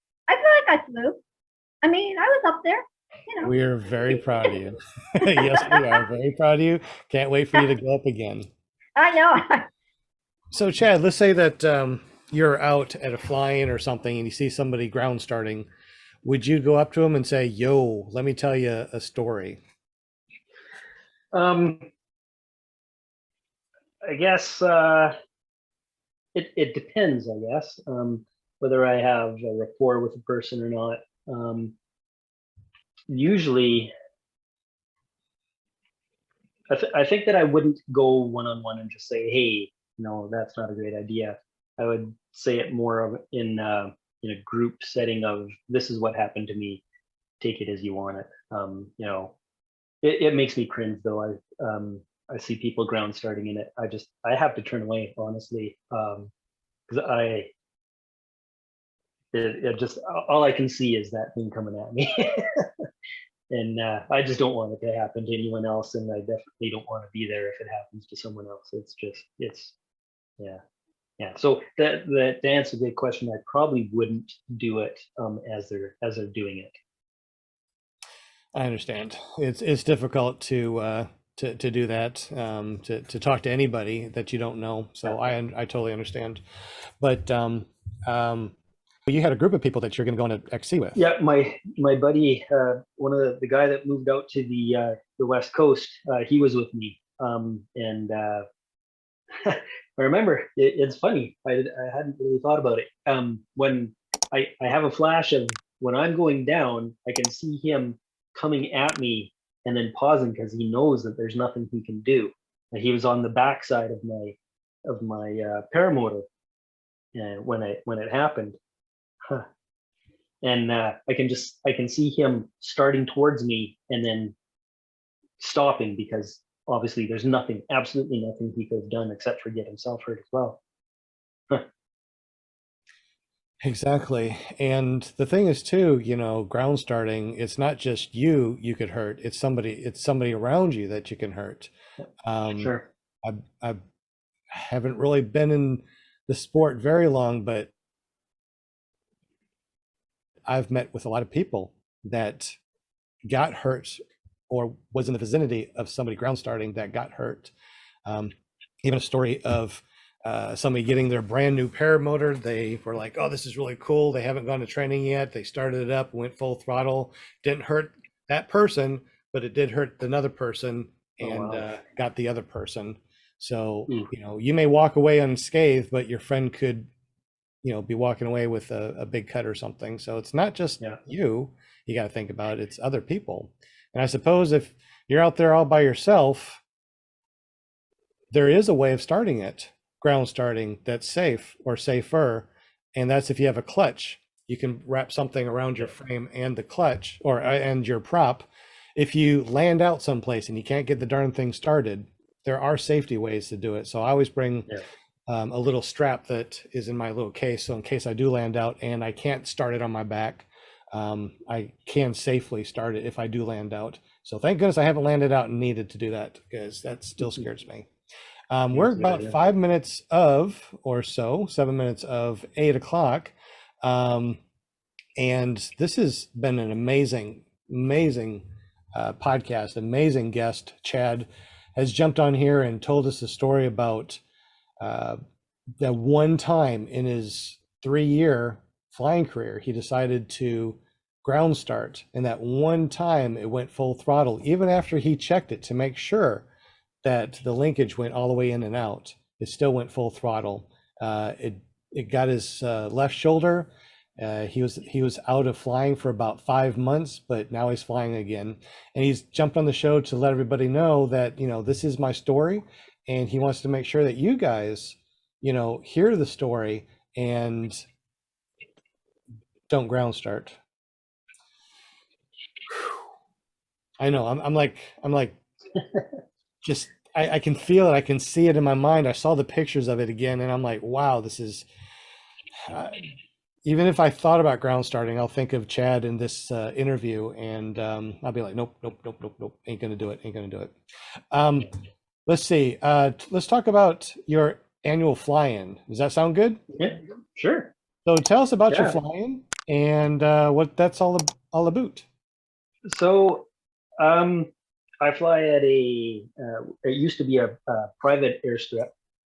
flew. I mean, I was up there, We are very proud of you. Yes, we are very proud of you. Can't wait for you to go up again. I know. So, Chad, let's say that you're out at a fly-in or something and you see somebody ground starting. Would you go up to them and say, yo, let me tell you a story? I guess it depends, I guess, whether I have a rapport with the person or not. Usually, I think that I wouldn't go one-on-one and just say, hey, no, that's not a great idea. I would say it more of in a group setting of, this is what happened to me, take it as you want it. It makes me cringe though. I see people ground starting in it. I have to turn away, honestly, because it just, all I can see is that thing coming at me. And I just don't want it to happen to anyone else, and I definitely don't want to be there if it happens to someone else. Yeah. So to answer the question, I probably wouldn't do it as they're doing it. I understand. It's difficult to do that, to talk to anybody that you don't know. So I totally understand. But you had a group of people that you're going to go on an XC with. Yeah, my buddy, one of the guy that moved out to the West Coast, he was with me, and I remember it's funny. I hadn't really thought about it. When I have a flash of when I'm going down, I can see him coming at me and then pausing because he knows that there's nothing he can do. And he was on the backside of my Paramotor when it happened. And I can see him starting towards me and then stopping because obviously there's absolutely nothing he could have done except for get himself hurt as well. Exactly. And the thing is too, ground starting, it's not just you could hurt, it's somebody around you that you can hurt. Sure. I haven't really been in the sport very long, but I've met with a lot of people that got hurt or was in the vicinity of somebody ground starting that got hurt. Even a story of somebody getting their brand new paramotor. They were like, oh, this is really cool. They haven't gone to training yet. They started it up, went full throttle, didn't hurt that person, but it did hurt another person and got the other person. So, you may walk away unscathed, but your friend could, be walking away with a big cut or something. So it's not just you got to think about, it's other people. And I suppose if you're out there all by yourself, there is a way of starting it, ground starting, that's safe or safer. And that's if you have a clutch, you can wrap something around your frame and the clutch and your prop. If you land out someplace and you can't get the darn thing started, there are safety ways to do it. So I always bring a little strap that is in my little case. So in case I do land out and I can't start it on my back, I can safely start it if I do land out. So thank goodness I haven't landed out and needed to do that, because that still scares me. We're about 5 minutes or so, 7 minutes of 8 o'clock. And this has been an amazing podcast, amazing guest. Chad has jumped on here and told us a story about that one time in his 3-year flying career, he decided to ground start. And that one time it went full throttle, even after he checked it to make sure that the linkage went all the way in and out. It still went full throttle. It got his left shoulder. He was out of flying for about 5 months, but now he's flying again. And he's jumped on the show to let everybody know that, this is my story. And he wants to make sure that you guys, hear the story and don't ground start. I know, I'm like, just, I can feel it. I can see it in my mind. I saw the pictures of it again and I'm like, wow, this is, even if I thought about ground starting, I'll think of Chad in this interview, and I'll be like, nope, nope, nope, nope, nope, ain't gonna do it, ain't gonna do it. Let's see. Let's talk about your annual fly-in. Does that sound good? Yeah, sure. So tell us about your Yeah. fly-in and what that's all about. So I fly at it used to be a private airstrip,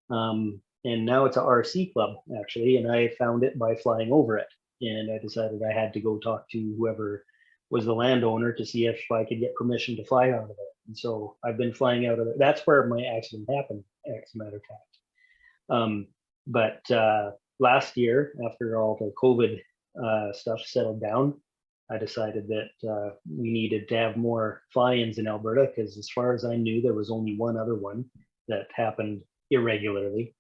and now it's a RC club actually, and I found it by flying over it. And I decided I had to go talk to whoever was the landowner to see if I could get permission to fly out of it. And so I've been flying out of it. That's where my accident happened, as a matter of fact. But last year, after all the COVID stuff settled down, I decided that we needed to have more fly-ins in Alberta, because as far as I knew, there was only one other one that happened irregularly.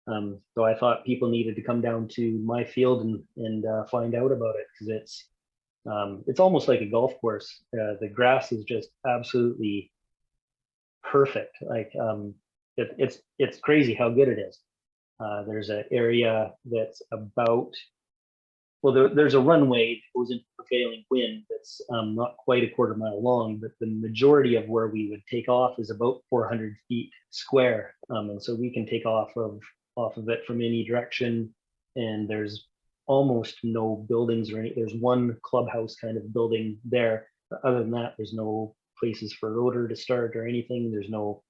So I thought people needed to come down to my field and find out about it, because it's almost like a golf course. The grass is just absolutely perfect. Like it's crazy how good it is. There's an area that's about, well, there's a runway that goes into prevailing wind that's not quite a quarter mile long, but the majority of where we would take off is about 400 feet square. And so we can take off of it from any direction. And there's almost no buildings or any, there's one clubhouse kind of building there. But other than that, there's no places for rotor to start or anything. There's no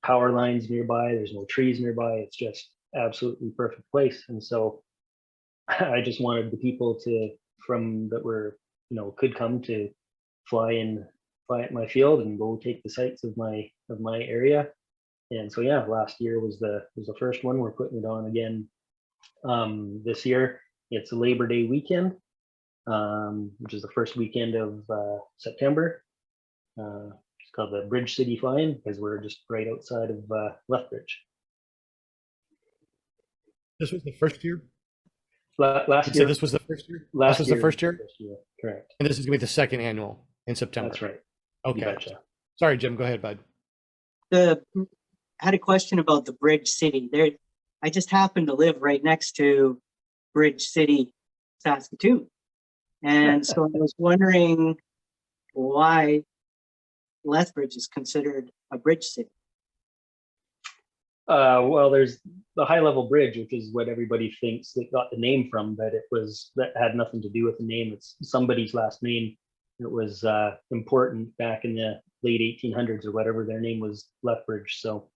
power lines nearby. There's no trees nearby. It's just absolutely perfect place. And so I just wanted the people that were, could come to fly at my field and go take the sights of my area. And so, yeah, last year was the first one. We're putting it on again this year. It's a Labor Day weekend, which is the first weekend of September. It's called the Bridge City Fly-In because we're just right outside of Lethbridge. This was the first year? Last You year. said this was the first year? Last This was year, the first year? First year, correct. And this is going to be the second annual in September. That's right. You Okay. betcha. Sorry, Jim. Go ahead, bud. I had a question about the Bridge City. I just happen to live right next to Bridge City, Saskatoon. And so I was wondering why Lethbridge is considered a bridge city. Well, there's the high level bridge, which is what everybody thinks that got the name from, but that had nothing to do with the name. It's somebody's last name. It was important back in the late 1800s or whatever. Their name was Lethbridge. So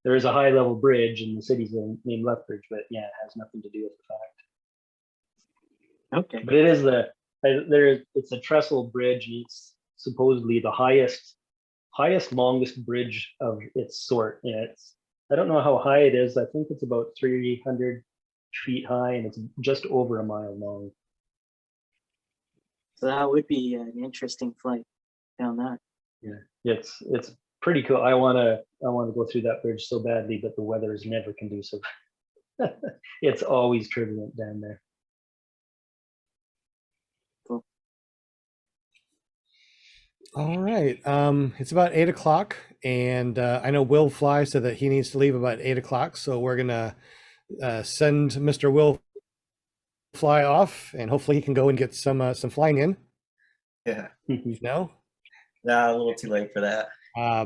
there is a high level bridge and the city's named Lethbridge, but yeah, it has nothing to do with the fact. Okay. But it is it's a trestle bridge, and it's supposedly the highest, longest bridge of its sort. And I don't know how high it is. I think it's about 300 feet high, and it's just over a mile long. So that would be an interesting flight down that. Yeah, it's pretty cool. I wanna go through that bridge so badly, but the weather is never conducive. It's always turbulent down there. Cool. All right. It's about 8 o'clock, and I know Will Fly said that he needs to leave about 8 o'clock, so we're gonna send Mr. Will Fly off, and hopefully he can go and get some flying in. Yeah. No? Nah, a little too late for that.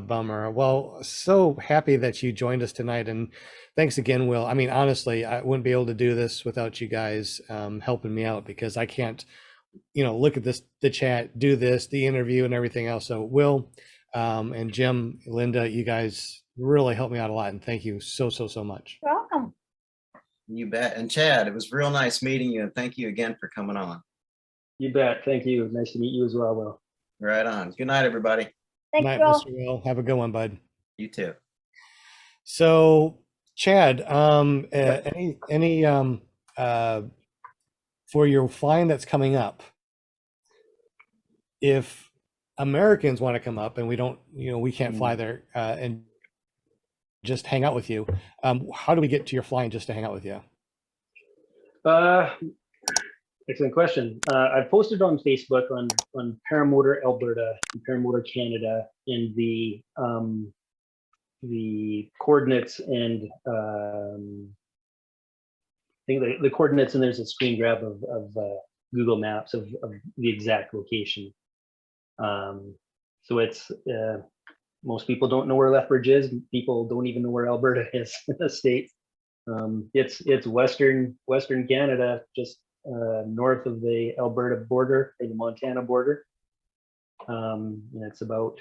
Bummer. Well, so happy that you joined us tonight, and thanks again, Will. I mean, honestly, I wouldn't be able to do this without you guys helping me out, because I can't, look at the chat, do this, the interview and everything else. So Will and Jim, Linda, you guys really helped me out a lot, and thank you so much. Welcome. You bet. And Chad, it was real nice meeting you, and thank you again for coming on. You bet. Thank you. Nice to meet you as well, Will. Right on. Good night, everybody. Thanks, Night, Will. Mr. Will. Have a good one, bud. You too. So, Chad, any for your flying that's coming up, if Americans want to come up and we don't, we can't fly there and just hang out with you, how do we get to your flying just to hang out with you? Excellent question. I've posted on Facebook on Paramotor Alberta and Paramotor Canada in the coordinates and think the coordinates, and there's a screen grab of Google Maps of the exact location. So it's most people don't know where Lethbridge is. People don't even know where Alberta is in the state. It's western Canada, just north of the Alberta border and the Montana border. And it's about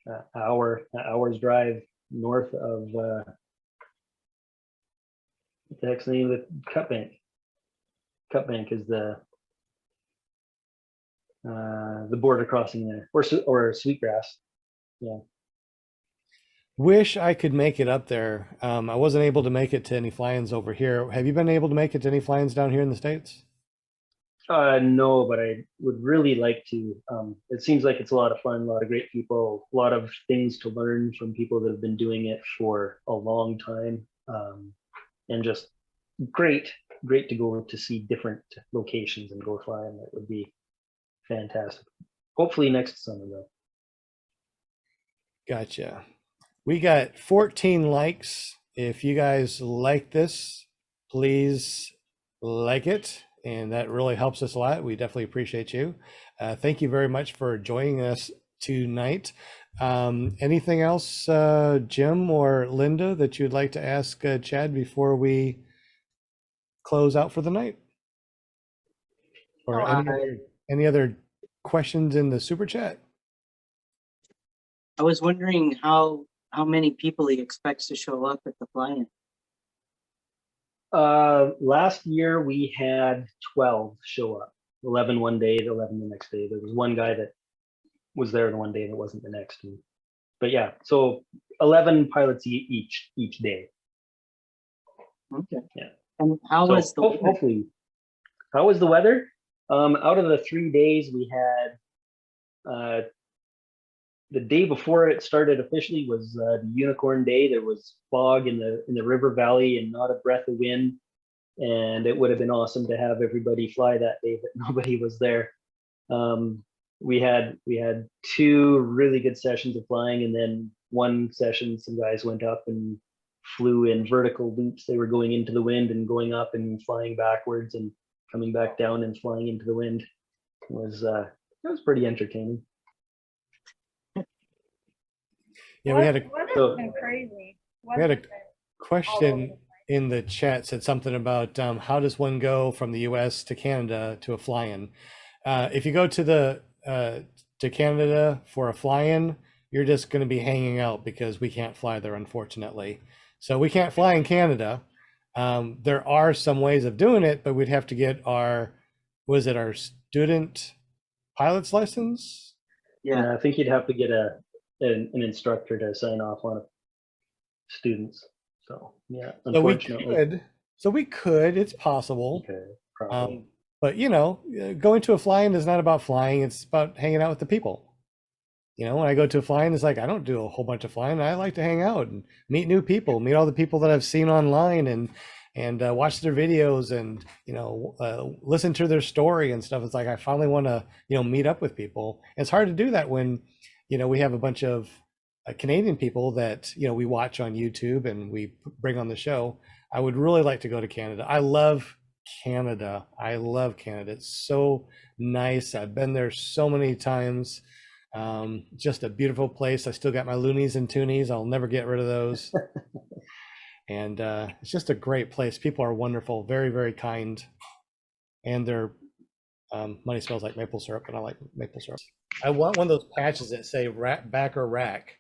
an hour's drive north of what the heck's the name of the Cut Bank? Cut Bank is the border crossing there, or Sweetgrass. Yeah. Wish I could make it up there. I wasn't able to make it to any fly-ins over here. Have you been able to make it to any fly-ins down here in the States? No, but I would really like to. It seems like it's a lot of fun, a lot of great people, a lot of things to learn from people that have been doing it for a long time, and just great to go to see different locations and go fly, and that would be fantastic. Hopefully next summer though. Gotcha. We got 14 likes. If you guys like this, please like it. And that really helps us a lot. We definitely appreciate you. Thank you very much for joining us tonight. Anything else, Jim or Linda, that you'd like to ask Chad before we close out for the night? Or any other questions in the super chat? I was wondering how many people he expects to show up at the fly-in. Last year we had 12 show up, 11 one day, 11 the next day. There was one guy that was there the one day that wasn't the next. But yeah, so 11 pilots each day. Okay. Yeah. And how was the weather? Hopefully, how was the weather? Out of the 3 days we had, the day before it started officially was the Unicorn Day. There was fog in the river valley and not a breath of wind. And it would have been awesome to have everybody fly that day, but nobody was there. We had 2 really good sessions of flying, and then one session, some guys went up and flew in vertical loops. They were going into the wind and going up and flying backwards and coming back down and flying into the wind. It was pretty entertaining. Yeah, we had a Weather's been crazy. we had a question in the chat, said something about how does one go from the US to Canada to a fly-in? If you go to Canada for a fly-in, you're just going to be hanging out because we can't fly there, unfortunately. So we can't fly in Canada. There are some ways of doing it, but we'd have to get our student pilot's license? Yeah, I think you'd have to get an instructor to sign off on it, students. So yeah, unfortunately. So we could, it's possible. Okay, probably. But going to a fly-in is not about flying, it's about hanging out with the people. When I go to a fly-in, it's like, I don't do a whole bunch of flying. I like to hang out and meet new people, meet all the people that I've seen online and watch their videos and, listen to their story and stuff. It's like, I finally want to, meet up with people. It's hard to do that when, we have a bunch of Canadian people that, we watch on YouTube and we bring on the show. I would really like to go to Canada. I love Canada. It's so nice. I've been there so many times. Just a beautiful place. I still got my loonies and toonies. I'll never get rid of those. And it's just a great place. People are wonderful, very, very kind. And their money smells like maple syrup, and I like maple syrup. I want one of those patches that say back or rack.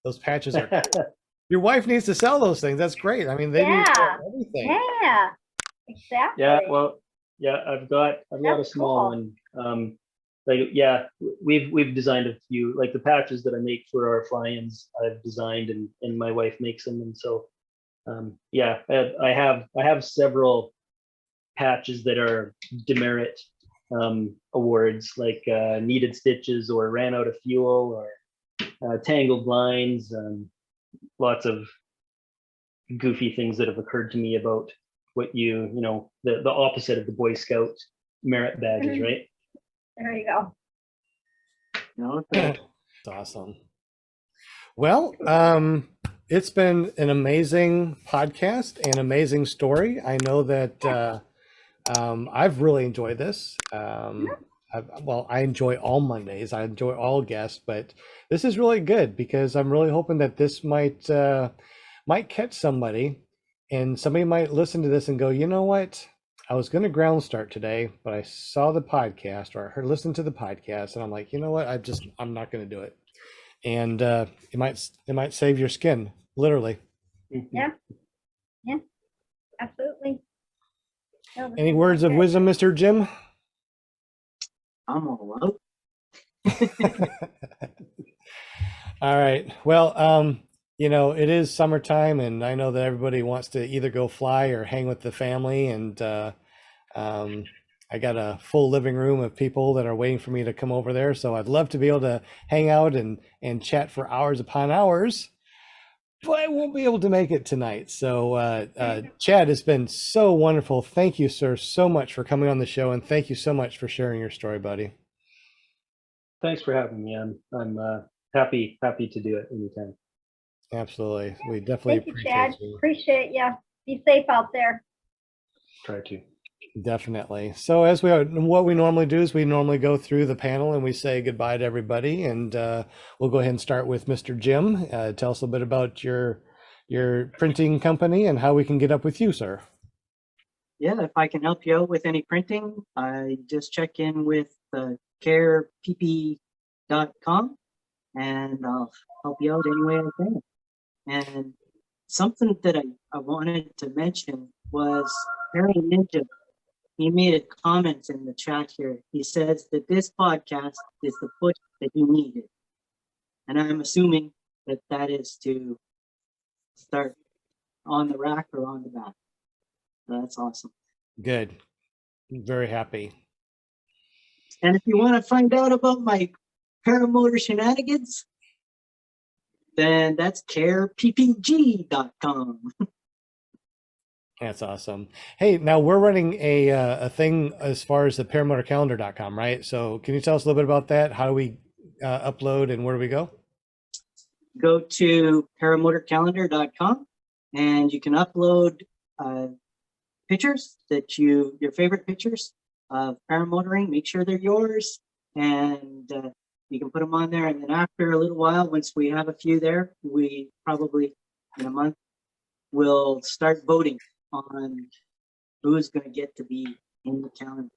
Those patches are cool. Your wife needs to sell those things. That's great. I mean, they need to sell everything. Yeah, exactly. Yeah, well, yeah, I've got a small one. We've designed a few, like the patches that I make for our fly-ins. I've designed, and my wife makes them, and so I have several patches that are demerit awards, like needed stitches or ran out of fuel or tangled lines. Lots of goofy things that have occurred to me about what the opposite of the Boy Scout merit badges, right? There you go. Okay. That's awesome. Well, it's been an amazing podcast and amazing story. I know that I've really enjoyed this. I enjoy all Mondays. I enjoy all guests, but this is really good because I'm really hoping that this might catch somebody, and somebody might listen to this and go, you know what? I was going to ground start today, but I saw the podcast or I heard listen to the podcast, and I'm like, you know what? I'm not going to do it. And it might save your skin, literally. Yeah. Yeah. Absolutely. No, this Any is words of good. wisdom, Mr. Jim? I'm all out. All right. Well, it is summertime, and I know that everybody wants to either go fly or hang with the family. And I got a full living room of people that are waiting for me to come over there. So I'd love to be able to hang out and chat for hours upon hours, but I won't be able to make it tonight. So, Chad, it's been so wonderful. Thank you, sir, so much for coming on the show, and thank you so much for sharing your story, buddy. Thanks for having me. I'm happy to do it anytime. Absolutely. We definitely Thank you, Chad. appreciate you. Appreciate you. Be safe out there. Try to. Definitely. So what we normally do is we normally go through the panel and we say goodbye to everybody, and we'll go ahead and start with Mr. Jim. Tell us a little bit about your printing company and how we can get up with you, sir. Yeah, if I can help you out with any printing, I just check in with ClearPropTV.com and I'll help you out any way I can. And something that I wanted to mention was Harry Ninja. He made a comment in the chat here. He says that this podcast is the push that he needed. And I'm assuming that that is to start on the rack or on the back. So that's awesome. Good. Very happy. And if you want to find out about my paramotor shenanigans, then that's careppg.com. That's awesome. Hey, now we're running a thing as far as the paramotorcalendar.com, right? So can you tell us a little bit about that? How do we upload and where do we go? Go to paramotorcalendar.com and you can upload pictures your favorite pictures of paramotoring. Make sure they're yours, and you can put them on there. And then after a little while, once we have a few there, we probably in a month will start voting on who's going to get to be in the calendar.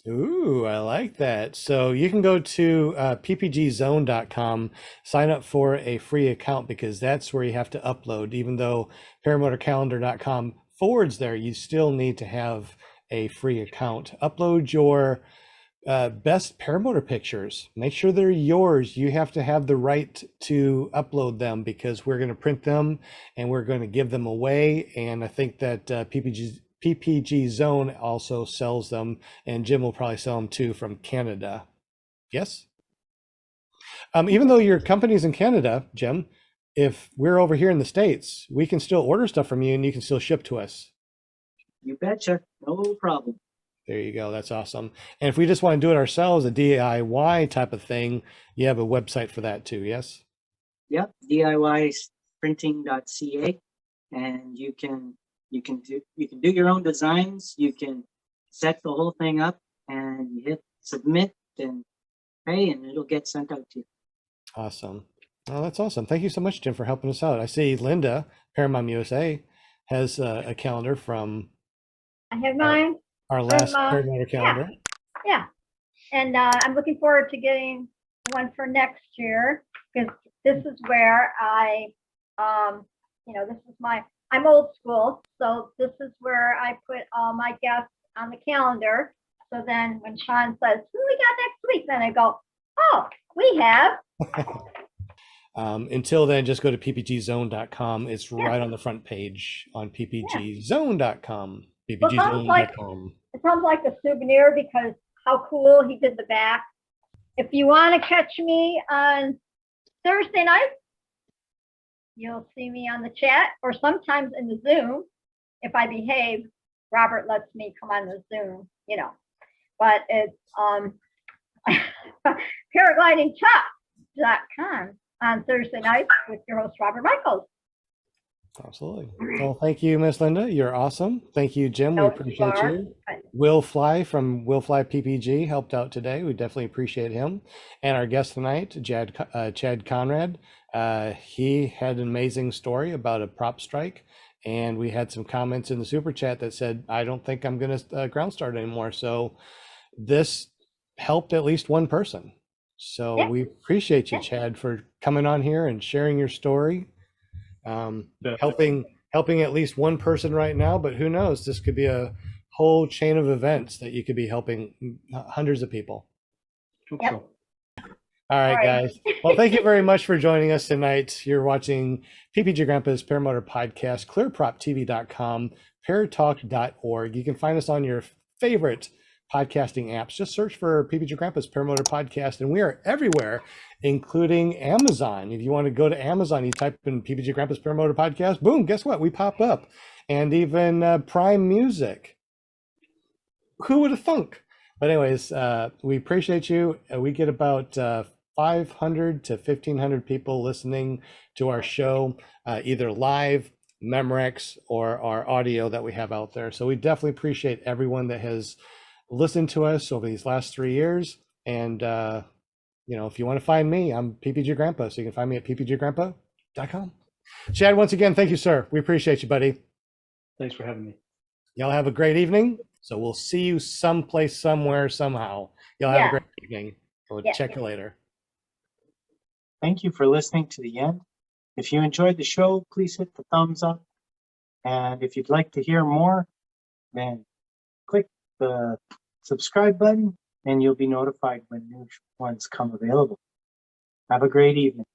Ooh, I like that. So you can go to ppgzone.com, sign up for a free account, because that's where you have to upload. Even though paramotorcalendar.com forwards there, you still need to have a free account. Upload your best paramotor pictures. Make sure they're yours. You have to have the right to upload them, because we're going to print them and we're going to give them away. And I think that PPG Zone also sells them, and Jim will probably sell them too from Canada. Yes? Even though your company's in Canada, Jim, if we're over here in the States, we can still order stuff from you and you can still ship to us. You betcha. No problem. There you go. That's awesome. And if we just want to do it ourselves, a DIY type of thing, you have a website for that too, yes? Yep, DIYprinting.ca, and you can do your own designs. You can set the whole thing up and you hit submit and pay, and it'll get sent out to you. Awesome. Oh, that's awesome. Thank you so much, Jim, for helping us out. I see Linda, Paramount USA, has a calendar from I have mine. our last Paramotor calendar. Yeah. And I'm looking forward to getting one for next year, because this is where I'm old school. So this is where I put all my guests on the calendar. So then when Sean says, who we got next week? Then I go, oh, we have. Until then, just go to ppgzone.com. It's right on the front page on ppgzone.com. ppgzone.com. It sounds like a souvenir, because how cool he did the back. If you want to catch me on Thursday night, you'll see me on the chat, or sometimes in the Zoom. If I behave, Robert lets me come on the Zoom, but it's paraglidingtop.com. on Thursday nights with your host, Robert Michaels. Absolutely. Well, thank you, Miss Linda. You're awesome. Thank you, Jim. We No, appreciate you are. you. Will Fly from Will Fly PPG helped out today. We definitely appreciate him. And our guest tonight, Chad Conrad. He had an amazing story about a prop strike. And we had some comments in the super chat that said, I don't think I'm going to ground start anymore. So this helped at least one person. So Yeah. we appreciate you, Yeah. Chad, for coming on here and sharing your story. Definitely. Helping at least one person right now, but who knows, this could be a whole chain of events that you could be helping hundreds of people. Hope Yep. so. All right, All right. guys. Well, thank you very much for joining us tonight. You're watching PPG Grandpa's Paramotor podcast, ClearPropTV.com, paratalk.org. You can find us on your favorite podcasting apps. Just search for PPG Grandpa's Paramotor podcast, and we are everywhere, including Amazon. If you want to go to Amazon, you type in PPG Grandpa's Paramotor podcast, boom, guess what? We pop up. And even Prime Music. Who would have thunk? But anyways, we appreciate you. We get about 500 to 1,500 people listening to our show, either live, Memorex, or our audio that we have out there. So we definitely appreciate everyone that has listened to us over these last 3 years. And, if you want to find me, I'm PPG Grandpa. So you can find me at ppggrandpa.com. Chad, once again, thank you, sir. We appreciate you, buddy. Thanks for having me. Y'all have a great evening. So we'll see you someplace, somewhere, somehow. Y'all have a Yeah. great evening. We'll Yeah. check you later. Thank you for listening to the end. If you enjoyed the show, please hit the thumbs up. And if you'd like to hear more, then click the subscribe button and you'll be notified when new ones come available. Have a great evening.